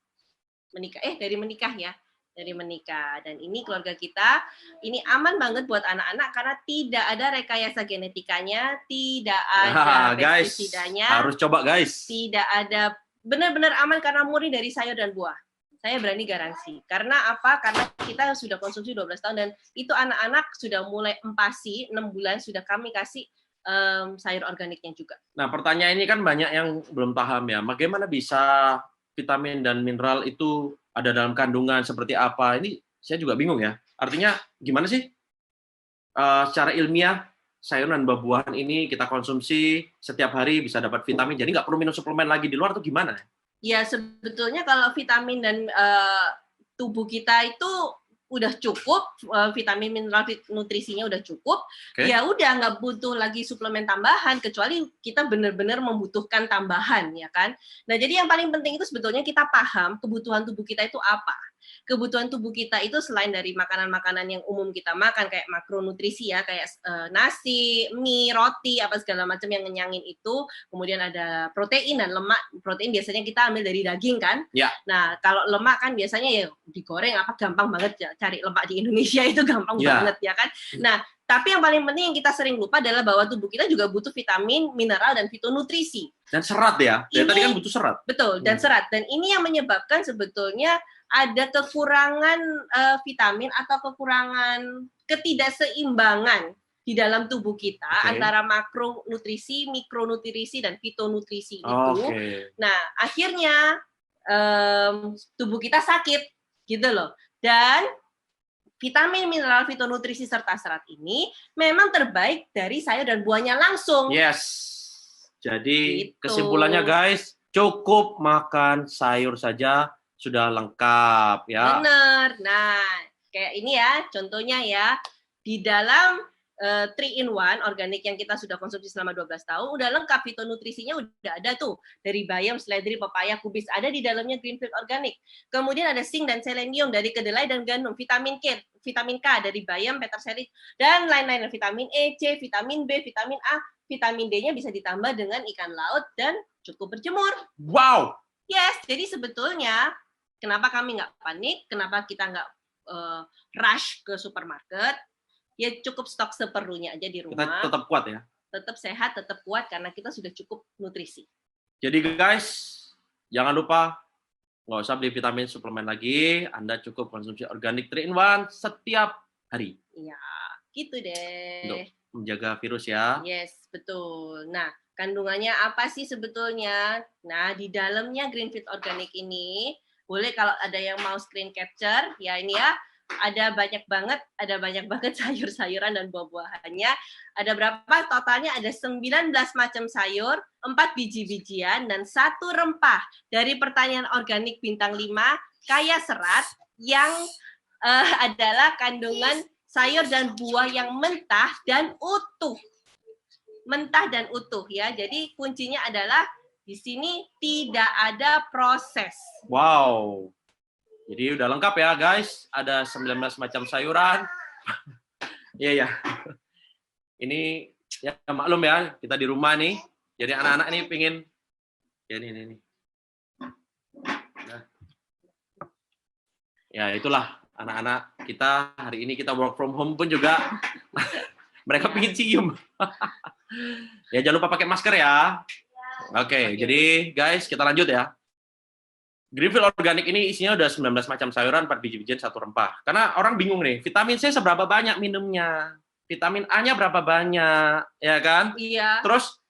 menikah, dari menikah. Dan ini keluarga kita, ini aman banget buat anak-anak karena tidak ada rekayasa genetikanya, tidak ada pestisidanya. Harus coba, guys. Tidak ada, benar-benar aman karena murni dari sayur dan buah. Saya berani garansi. Karena apa? Karena kita sudah konsumsi 12 tahun dan itu anak-anak sudah mulai empasi, 6 bulan sudah kami kasih sayur organiknya juga. Nah, pertanyaan ini kan banyak yang belum paham ya. Bagaimana bisa vitamin dan mineral itu ada dalam kandungan seperti apa? Ini saya juga bingung ya. Artinya gimana sih? Secara ilmiah, sayuran dan buah-buahan ini kita konsumsi setiap hari bisa dapat vitamin, jadi nggak perlu minum suplemen lagi di luar, atau gimana? Ya sebetulnya kalau vitamin dan tubuh kita itu udah cukup, vitamin, mineral, nutrisinya udah cukup, ya udah nggak butuh lagi suplemen tambahan, kecuali kita benar-benar membutuhkan tambahan, ya kan? Nah, jadi yang paling penting itu sebetulnya kita paham kebutuhan tubuh kita itu apa. Kebutuhan tubuh kita itu selain dari makanan-makanan yang umum kita makan, kayak makronutrisi ya, kayak nasi, mie, roti, apa segala macam yang ngenyangin itu, kemudian ada protein dan lemak. Protein biasanya kita ambil dari daging kan? Ya. Nah, kalau lemak kan biasanya ya digoreng, apa gampang banget ya, cari lemak di Indonesia itu gampang banget ya kan. Nah, tapi yang paling penting yang kita sering lupa adalah bahwa tubuh kita juga butuh vitamin, mineral, dan fitonutrisi. Dan serat ya. Dari tadi kan butuh serat. Betul, dan serat. Dan ini yang menyebabkan sebetulnya ada kekurangan vitamin atau kekurangan ketidakseimbangan di dalam tubuh kita antara makronutrisi, mikronutrisi, dan fitonutrisi itu. Nah, akhirnya tubuh kita sakit, gitu loh. Dan vitamin, mineral, fitonutrisi, serta serat ini memang terbaik dari sayur dan buahnya langsung. Yes. Jadi kesimpulannya guys, cukup makan sayur saja sudah lengkap ya. Bener. Nah, kayak ini ya, contohnya ya, di dalam 3-in-1 organik yang kita sudah konsumsi selama 12 tahun, udah lengkap, fitonutrisinya udah ada tuh, dari bayam, seledri, pepaya, kubis, ada di dalamnya Greenfield Organic. Kemudian ada zinc dan selenium dari kedelai dan gandum, vitamin K dari bayam, peterseli, dan lain-lain, vitamin E, C, vitamin B, vitamin A, vitamin D-nya bisa ditambah dengan ikan laut dan cukup berjemur. Wow! Yes, jadi sebetulnya kenapa kami nggak panik, kenapa kita nggak rush ke supermarket, ya cukup stok seperlunya aja di rumah. Kita tetap kuat ya. Tetap sehat, tetap kuat karena kita sudah cukup nutrisi. Jadi guys, jangan lupa nggak usah beli vitamin suplemen lagi. Anda cukup konsumsi organik 3-in-1 setiap hari. Iya, gitu deh. Untuk menjaga virus ya. Yes, betul. Nah, kandungannya apa sih sebetulnya? Nah, di dalamnya Greenfield Organic ini, boleh kalau ada yang mau screen capture, ya ini ya. Ada banyak banget sayur-sayuran dan buah-buahannya. Ada berapa? Totalnya ada 19 macam sayur, 4 biji-bijian, dan 1 rempah. Dari pertanian organik bintang 5, kaya serat, yang adalah kandungan sayur dan buah yang mentah dan utuh. Mentah dan utuh ya. Jadi kuncinya adalah di sini tidak ada proses. Wow. Jadi udah lengkap ya guys, ada 19 macam sayuran. Iya ya. Ini ya maklum ya, kita di rumah nih. Jadi anak-anak nih pingin ya ini. Nah. Ya itulah anak-anak kita hari ini kita work from home pun juga mereka pingin cium. Ya jangan lupa pakai masker ya. Oke, jadi guys kita lanjut ya. Greenfield Organic ini isinya udah 19 macam sayuran, 4 biji-bijian, 1 rempah. Karena orang bingung nih, vitamin C seberapa banyak minumnya? Vitamin A-nya berapa banyak? Ya kan? Iya. Terus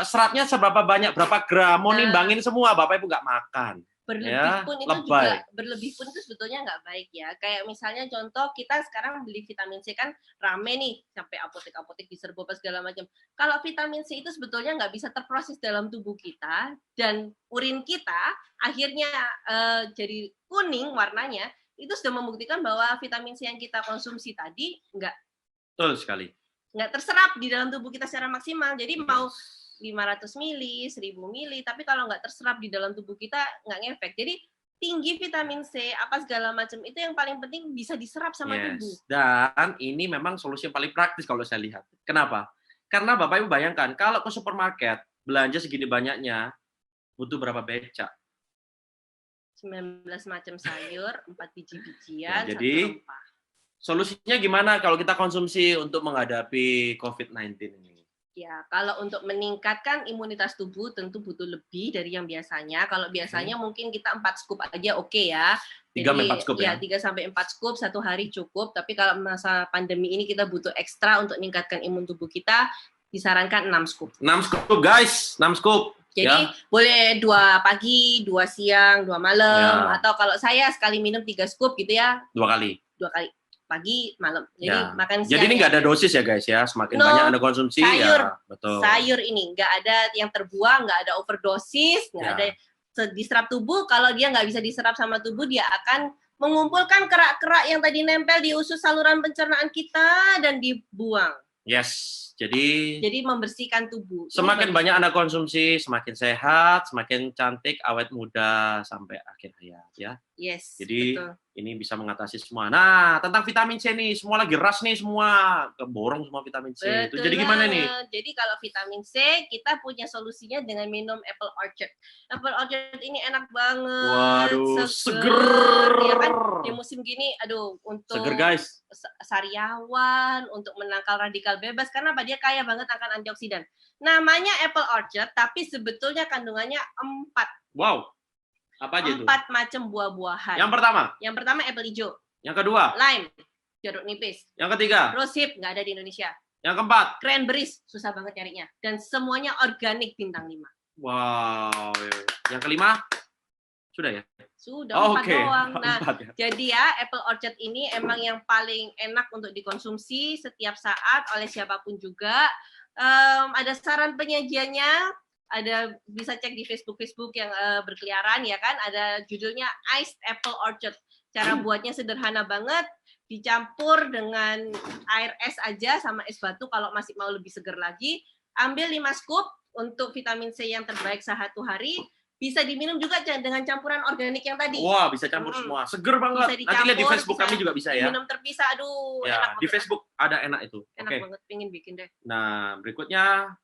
seratnya seberapa banyak? Berapa gram? Mau nimbangin semua, Bapak Ibu nggak makan. Berlebih pun itu sebetulnya nggak baik ya. Kayak misalnya contoh kita sekarang beli vitamin C kan rame nih, sampai apotek-apotek diserbu apa segala macam. Kalau vitamin C itu sebetulnya nggak bisa terproses dalam tubuh kita, dan urin kita akhirnya jadi kuning warnanya, itu sudah membuktikan bahwa vitamin C yang kita konsumsi tadi betul sekali, nggak terserap di dalam tubuh kita secara maksimal. Jadi mau 500 mili, 1000 mili, tapi kalau nggak terserap di dalam tubuh kita nggak ngefek. Jadi tinggi vitamin C, apa segala macam itu yang paling penting bisa diserap sama tubuh. Dan ini memang solusi yang paling praktis kalau saya lihat. Kenapa? Karena Bapak Ibu bayangkan, kalau ke supermarket belanja segini banyaknya, butuh berapa becak? 19 macam sayur, 4 biji-bijian, jadi 1 rempah. Solusinya gimana kalau kita konsumsi untuk menghadapi COVID-19 ini? Ya, kalau untuk meningkatkan imunitas tubuh tentu butuh lebih dari yang biasanya. Kalau biasanya mungkin kita 4 scoop aja oke ya. 3-4 scoop ya? 3-4 scoop 1 hari cukup. Tapi kalau masa pandemi ini kita butuh ekstra untuk meningkatkan imun tubuh kita, disarankan 6 scoop. 6 scoop guys, 6 scoop. Jadi boleh 2 pagi, 2 siang, 2 malam. Atau kalau saya sekali minum 3 scoop gitu ya. 2 kali. 2 kali. Pagi, malam. Jadi makan siang. Jadi ini nggak ada dosis ya guys ya, semakin banyak Anda konsumsi sayur, ya betul. Sayur ini nggak ada yang terbuang, nggak ada overdosis, nggak ada diserap tubuh. Kalau dia nggak bisa diserap sama tubuh, dia akan mengumpulkan kerak-kerak yang tadi nempel di usus saluran pencernaan kita dan dibuang. Yes. Jadi membersihkan tubuh. Semakin banyak Anda konsumsi, semakin sehat, semakin cantik, awet muda sampai akhir hayat ya. Yes. Jadi betul. ini bisa mengatasi semua. Nah, tentang vitamin C nih, semua lagi rush nih semua, keborong semua vitamin C. Itu jadi gimana nih? Jadi kalau vitamin C kita punya solusinya dengan minum Apple Orchard. Apple Orchard ini enak banget. Waduh, seger. Ya kan di musim gini, aduh, untuk seger guys. Sariawan, untuk menangkal radikal bebas karena apa? Dia kaya banget akan antioksidan. Namanya Apple Orchard, tapi sebetulnya kandungannya 4. Wow. Apa aja itu? 4 macam buah-buahan. Yang pertama apple hijau. Yang kedua? Lime, jeruk nipis. Yang ketiga? Rosehip, nggak ada di Indonesia. Yang keempat? Cranberries, susah banget nyarinya. Dan semuanya organik bintang 5. Wow. Yang kelima? Sudah ya? Sudah, 4 doang. Nah, 4 ya. jadi ya Apple Orchard ini emang yang paling enak untuk dikonsumsi setiap saat oleh siapapun juga. Ada saran penyajiannya. Ada, bisa cek di Facebook yang berkeliaran ya kan, ada judulnya Iced Apple Orchard. Cara buatnya sederhana banget, dicampur dengan air es aja sama es batu kalau masih mau lebih seger lagi. Ambil 5 scoop untuk vitamin C yang terbaik sehari hari. Bisa diminum juga dengan campuran organik yang tadi. Wah, bisa campur semua. Seger banget. Nanti lihat di Facebook kami juga bisa ya. Minum terpisah, aduh. Ya, enak di banget. Facebook ada enak itu. Enak banget, pengen bikin deh. Nah, berikutnya.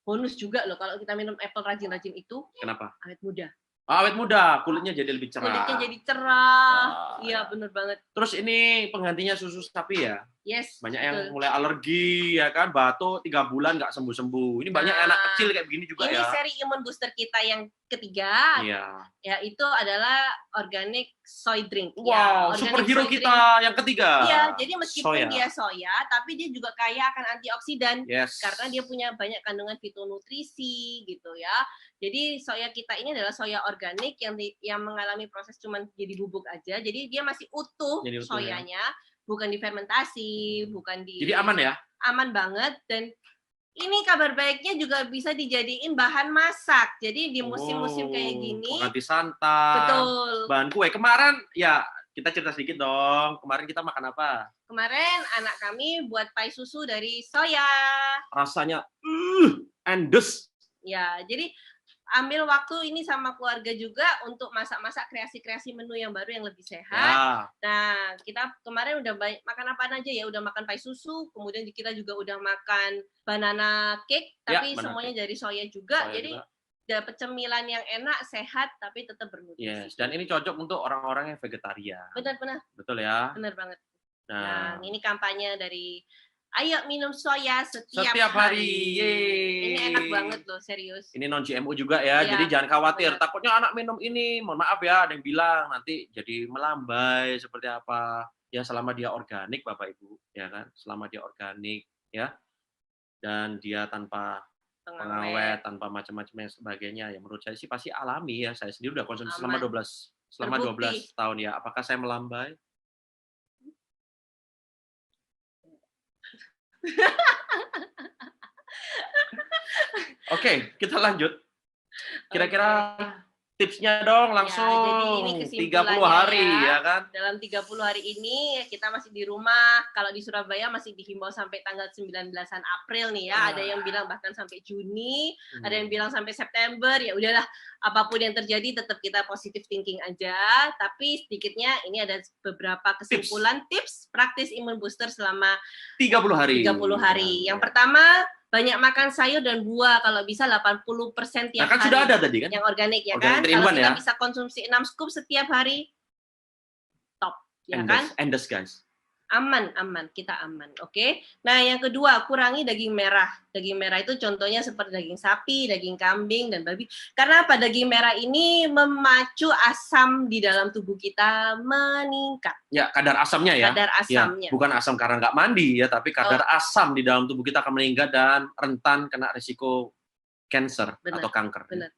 Bonus juga loh kalau kita minum apple rajin-rajin itu. Kenapa? Awet muda. Awet muda, kulitnya jadi lebih cerah. Kulitnya jadi cerah. Iya, bener banget. Terus ini penggantinya susu sapi ya? Yes. Banyak yang mulai alergi ya kan, batuk 3 bulan nggak sembuh-sembuh. Ini banyak anak kecil kayak begini juga ya. Ini seri imun booster kita yang ketiga. Iya. Ya, itu adalah organic soy drink. Wow, ya, superhero kita yang ketiga. Iya, jadi meskipun dia soya, tapi dia juga kaya akan antioksidan. Yes. Karena dia punya banyak kandungan fitonutrisi gitu ya. Jadi soya kita ini adalah soya organik yang mengalami proses cuman jadi bubuk aja. Jadi dia masih utuh soyanya, bukan difermentasi, bukan di. Jadi aman ya? Aman banget. Dan ini kabar baiknya juga bisa dijadiin bahan masak. Jadi di musim-musim kayak gini. Pengganti santan. Betul. Bahan kue. Kemarin ya kita cerita sedikit dong. Kemarin kita makan apa? Kemarin anak kami buat pai susu dari soya. Rasanya endes. Ya, jadi ambil waktu ini sama keluarga juga untuk masak-masak kreasi-kreasi menu yang baru yang lebih sehat. Ya. Nah, kita kemarin udah makan apa aja ya, udah makan pai susu, kemudian kita juga udah makan banana cake, tapi semuanya dari soya juga. Jadi dapat cemilan yang enak, sehat, tapi tetap bernutrisi. Yes, dan ini cocok untuk orang-orang yang vegetarian. Benar-benar. Betul ya? Benar banget. Nah, ini kampanye dari ayo minum soya setiap hari. Yeay. Ini enak banget loh, serius. Ini non GMO juga ya, jadi jangan khawatir. Benar. Takutnya anak minum ini, mohon maaf ya, ada yang bilang nanti jadi melambai seperti apa. Ya selama dia organik Bapak Ibu, ya kan? Selama dia organik ya. Dan dia tanpa pengawet, tanpa macam-macam yang sebagainya. Ya menurut saya sih pasti alami ya. Saya sendiri udah konsumsi selama 12 tahun ya. Apakah saya melambai? Oke, kita lanjut. Kira-kira tipsnya dong langsung. Ya, jadi ini 30 hari ya kan. Dalam 30 hari ini kita masih di rumah. Kalau di Surabaya masih dihimbau sampai tanggal 19-an April nih ya. Ada yang bilang bahkan sampai Juni, ada yang bilang sampai September. Ya udahlah, apapun yang terjadi tetap kita positive thinking aja. Tapi sedikitnya ini ada beberapa kesimpulan tips praktis imun booster selama 30 hari. 30 hari. Yang pertama, banyak makan sayur dan buah, kalau bisa 80% tiap hari. Sudah ada tadi kan? Yang organik ya kan? Kalau kita bisa konsumsi 6 scoop setiap hari, top. Ya kan? Endes guys. Aman, kita aman, oke? Nah, yang kedua, kurangi daging merah. Daging merah itu contohnya seperti daging sapi, daging kambing, dan babi. Karena apa? Daging merah ini memacu asam di dalam tubuh kita meningkat. Ya, kadar asamnya ya? Kadar asamnya. Ya, bukan asam karena nggak mandi ya, tapi kadar asam di dalam tubuh kita akan meningkat dan rentan kena risiko cancer atau kanker. Benar.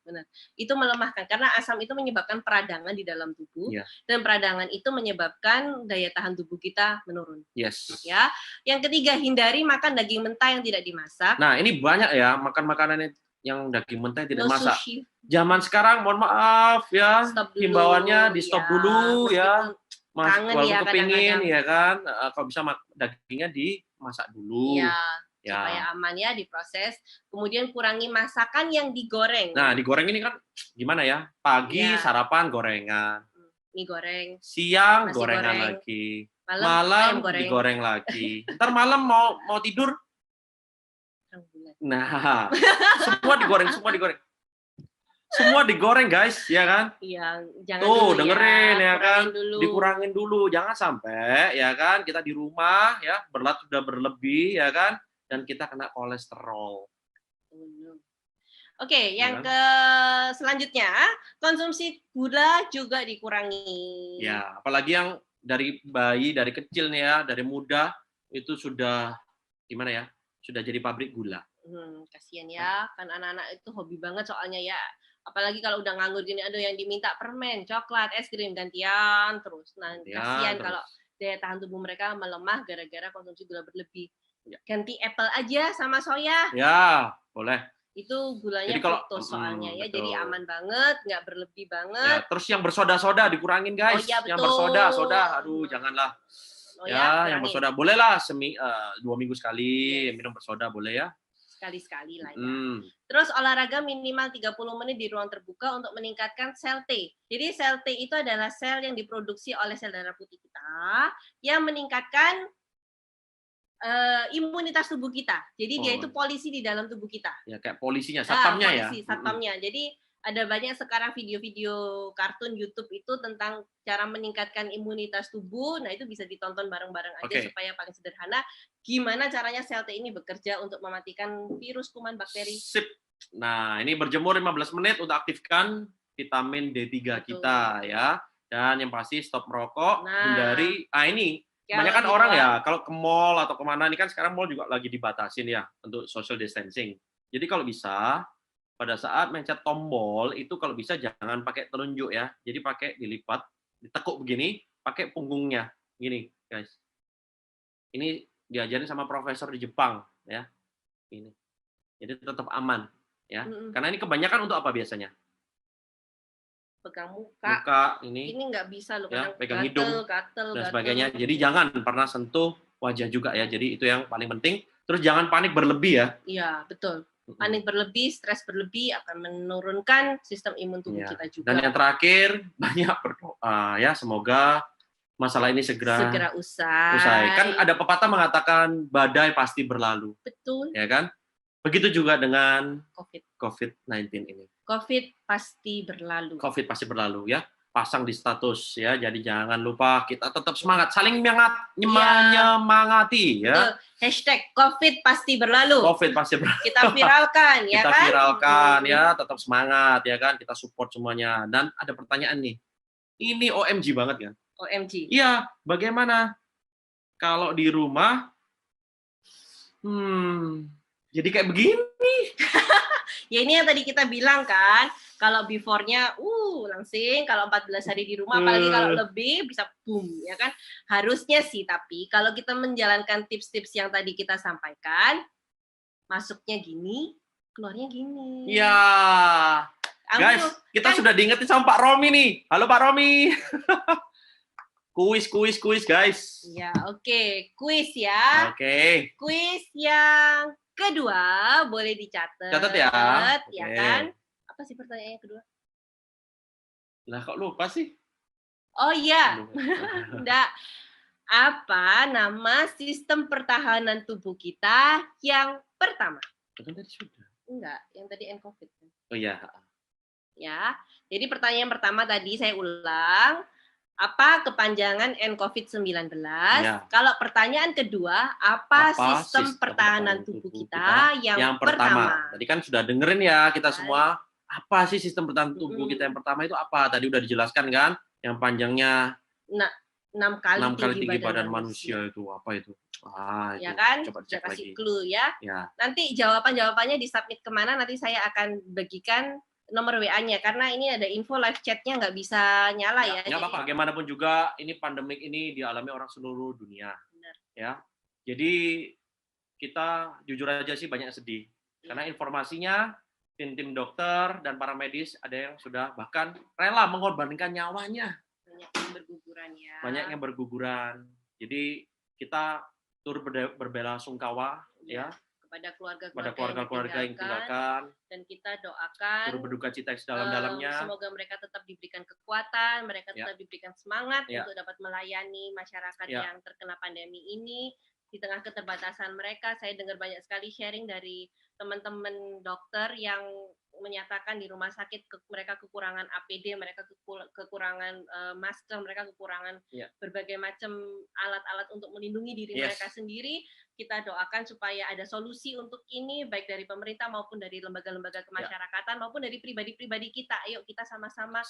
Itu melemahkan karena asam itu menyebabkan peradangan di dalam tubuh dan peradangan itu menyebabkan daya tahan tubuh kita menurun. Yes. Ya. Yang ketiga, hindari makan daging mentah yang tidak dimasak. Nah, ini banyak ya makan makanan yang daging mentah tidak No masak. sushi. Zaman sekarang, mohon maaf ya, Stop dulu. himbauannya di stop Ya, dulu ya. meskipun kangen Walaupun ya kepingin kadang-kadang. ya kan, kalau bisa dagingnya dimasak dulu. Iya, Ya. supaya aman ya diproses. Kemudian kurangi masakan yang digoreng. Nah, digoreng ini kan gimana ya? Pagi Ya. sarapan gorengan. Mie goreng. Siang Nasi gorengan goreng. lagi. Malam ayam Malam goreng. digoreng lagi. Ntar malam mau tidur. Nah, semua digoreng, semua digoreng. Semua digoreng, guys, ya kan? Iya, jangan Tuh, dulu dengerin ya kan? dulu. Dikurangin dulu, jangan sampai ya kan kita di rumah ya berat sudah berlebih ya kan dan kita kena kolesterol. Oke, yang kan? ke selanjutnya konsumsi gula juga dikurangi. Ya, apalagi yang dari bayi, dari kecil nih ya, dari muda itu sudah gimana ya? Sudah jadi pabrik gula. Kasihan ya, kan anak-anak itu hobi banget soalnya ya. Apalagi kalau udah nganggur gini, aduh yang diminta permen, coklat, es krim gantian terus. Nah, kasihan kalau daya tahan tubuh mereka melemah gara-gara konsumsi gula berlebih. Ya. Ganti apple aja sama soya. Ya, boleh. Itu gulanya fructose soalnya ya, betul. jadi aman banget, nggak berlebih banget. Ya, terus yang bersoda-soda dikurangin guys. Oh, ya, betul. Yang bersoda, aduh janganlah. Oh, ya, yang bersoda bolehlah 2 minggu sekali minum bersoda boleh ya. Sekali-sekali lah ya. Terus olahraga minimal 30 menit di ruang terbuka untuk meningkatkan sel T. Jadi sel T itu adalah sel yang diproduksi oleh sel darah putih kita yang meningkatkan imunitas tubuh kita. Jadi dia itu polisi di dalam tubuh kita. Ya kayak polisinya, satpamnya ya. Satpamnya. Jadi ada banyak sekarang video-video kartun YouTube itu tentang cara meningkatkan imunitas tubuh. Nah, itu bisa ditonton bareng-bareng aja supaya paling sederhana gimana caranya sel T ini bekerja untuk mematikan virus, kuman, bakteri. Sip. Nah, ini berjemur 15 menit untuk aktifkan vitamin D3 kita ya. Dan yang pasti stop merokok, hindari ini kebanyakan orang ya kalau ke mall atau kemana, ini kan sekarang mall juga lagi dibatasin ya untuk social distancing. Jadi kalau bisa pada saat mencet tombol itu kalau bisa jangan pakai telunjuk ya. Jadi pakai dilipat, ditekuk begini, pakai punggungnya. Gini, guys. Ini diajarin sama profesor di Jepang ya. Ini. Jadi tetap aman ya. Karena ini kebanyakan untuk apa biasanya? Pegang muka ini nggak bisa loh, ya, pegang hidung dan sebagainya. Jadi jangan pernah sentuh wajah juga ya. Jadi itu yang paling penting. Terus jangan panik berlebih ya. Iya, betul. Panik berlebih, stres berlebih akan menurunkan sistem imun tubuh kita juga. Dan yang terakhir, banyak berdoa ya, semoga masalah ini segera usai. Kan ada pepatah mengatakan badai pasti berlalu. Betul. Ya kan? Begitu juga dengan COVID-19 ini. COVID pasti berlalu. COVID pasti berlalu ya. Pasang di status ya. Jadi jangan lupa kita tetap semangat, saling menyemangati ya. Hashtag COVID pasti berlalu. COVID pasti berlalu. Kita viralkan ya kan. Kita viralkan ya, tetap semangat ya kan. Kita support semuanya. Dan ada pertanyaan nih. Ini OMG banget kan? OMG. Iya, bagaimana kalau di rumah jadi kayak begini. Ya ini yang tadi kita bilang kan, kalau before-nya langsing, kalau 14 hari di rumah, apalagi kalau lebih bisa boom, ya kan? Harusnya sih, tapi kalau kita menjalankan tips-tips yang tadi kita sampaikan, masuknya gini, keluarnya gini. Ya, guys, kita sudah diingetin sama Pak Romi nih. Halo Pak Romi. Kuis guys. Ya, oke. Kuis ya. Oke. Kuis yang kedua boleh dicatat. Catat ya. Ya kan? Apa sih pertanyaannya kedua? Lah kok lupa sih? Oh iya. Enggak. Apa nama sistem pertahanan tubuh kita yang pertama? Kan tadi sudah. Enggak, yang tadi nCovid. Oh iya. Ya. Jadi pertanyaan pertama tadi saya ulang. Apa kepanjangan nCovid-19? Ya. Kalau pertanyaan kedua, apa sistem pertahanan tubuh kita yang pertama? Tadi kan sudah dengerin ya kita semua, apa sih sistem pertahanan tubuh kita yang pertama itu apa? Tadi udah dijelaskan kan, yang panjangnya 6 kali tinggi badan manusia itu, apa itu? Ya kan? Coba cek lagi. Clue ya. Nanti jawabannya disubmit kemana, nanti saya akan bagikan nomor WA-nya, karena ini ada info live chat-nya nggak bisa nyala ya. Nggak apa-apa, bagaimanapun juga ini pandemik ini dialami orang seluruh dunia. Benar. Ya, jadi kita jujur aja sih banyak sedih, karena informasinya tim-tim dokter dan para medis ada yang sudah bahkan rela mengorbankan nyawanya. Banyak yang berguguran ya. Banyak yang berguguran. Jadi kita turut berbelasungkawa ya kepada pada keluarga-keluarga keluarga-keluarga yang ditinggalkan, dan kita doakan turut berduka cita sedalam-dalamnya. Semoga mereka tetap diberikan kekuatan, mereka Ya. tetap diberikan semangat Ya. untuk dapat melayani masyarakat Ya. yang terkena pandemi ini di tengah keterbatasan mereka. Saya dengar banyak sekali sharing dari teman-teman dokter yang menyatakan di rumah sakit mereka kekurangan APD, mereka kekurangan masker, mereka kekurangan berbagai macam alat-alat untuk melindungi diri mereka sendiri. Kita doakan supaya ada solusi untuk ini, baik dari pemerintah maupun dari lembaga-lembaga kemasyarakatan maupun dari pribadi-pribadi kita. Ayo kita sama-sama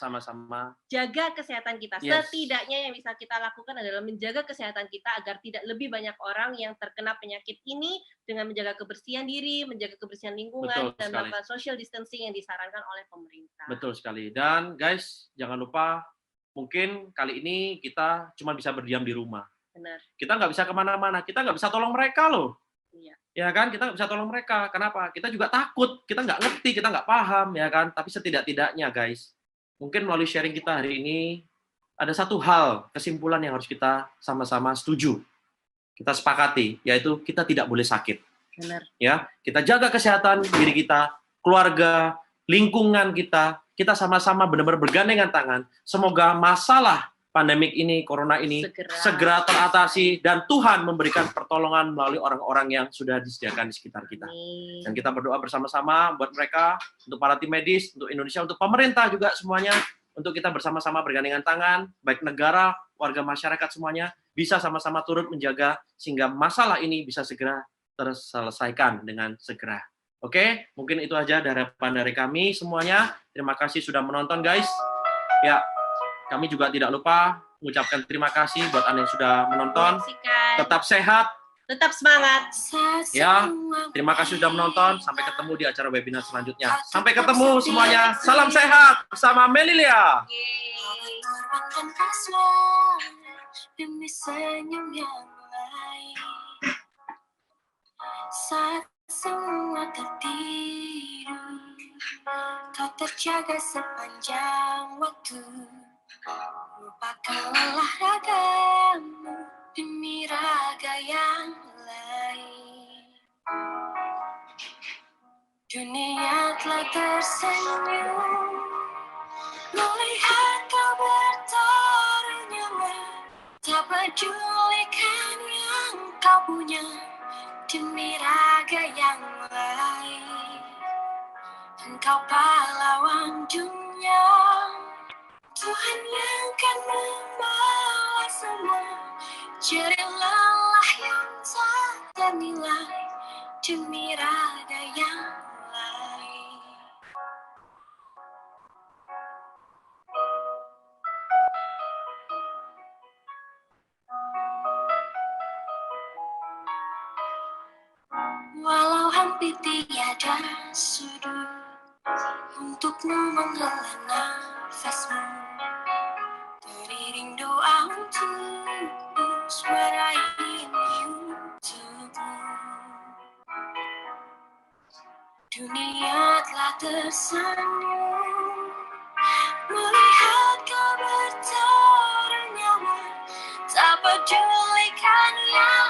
jaga kesehatan kita. Setidaknya yang bisa kita lakukan adalah menjaga kesehatan kita agar tidak lebih banyak orang yang terkena penyakit ini dengan menjaga kebersihan diri, menjaga kebersihan lingkungan, dan melakukan social distancing yang disarankan oleh pemerintah. Betul sekali. Dan guys, jangan lupa, mungkin kali ini kita cuma bisa berdiam di rumah. Benar. Kita nggak bisa kemana-mana, kita nggak bisa tolong mereka loh. Iya. Ya kan, kita nggak bisa tolong mereka. Kenapa? Kita juga takut, kita nggak ngerti, kita nggak paham, ya kan. Tapi setidak-tidaknya guys, mungkin melalui sharing kita hari ini, ada satu hal, kesimpulan yang harus kita sama-sama setuju. Kita sepakati, yaitu kita tidak boleh sakit. Benar. Ya, kita jaga kesehatan diri kita, keluarga, lingkungan kita sama-sama benar-benar bergandengan tangan. Semoga masalah pandemik ini, corona ini segera teratasi dan Tuhan memberikan pertolongan melalui orang-orang yang sudah disediakan di sekitar kita. Amin. Dan kita berdoa bersama-sama buat mereka, untuk para tim medis, untuk Indonesia, untuk pemerintah juga semuanya, untuk kita bersama-sama bergandengan tangan, baik negara, warga masyarakat semuanya, bisa sama-sama turut menjaga sehingga masalah ini bisa segera terselesaikan dengan segera. Oke, mungkin itu aja harapan dari kami semuanya. Terima kasih sudah menonton guys. Ya, kami juga tidak lupa mengucapkan terima kasih buat Anda yang sudah menonton. Tetap sehat, tetap semangat. Ya, terima kasih sudah menonton. Sampai ketemu di acara webinar selanjutnya. Sampai ketemu semuanya. Salam sehat bersama Melilia. Demi senyum yang lain, saat semua tertidur, kau terjaga sepanjang waktu. Lupakan lelah ragamu demi raga yang lain. Dunia telah tersenyum melihat kau bertaruh nyawa. Tak pedulikan yang kau punya demi raga yang lain. Engkau pahlawan dunia, Tuhan yang akan membalas semua jerih lelah yang tak ternilai demi raga yang lain. Walau hampir tiada sudut untukmu menghela nafasmu, teriring doa untuk suara ini untukmu. Dunia telah tersenyum melihat kau bertaruh nyawa, tak pedulikan yang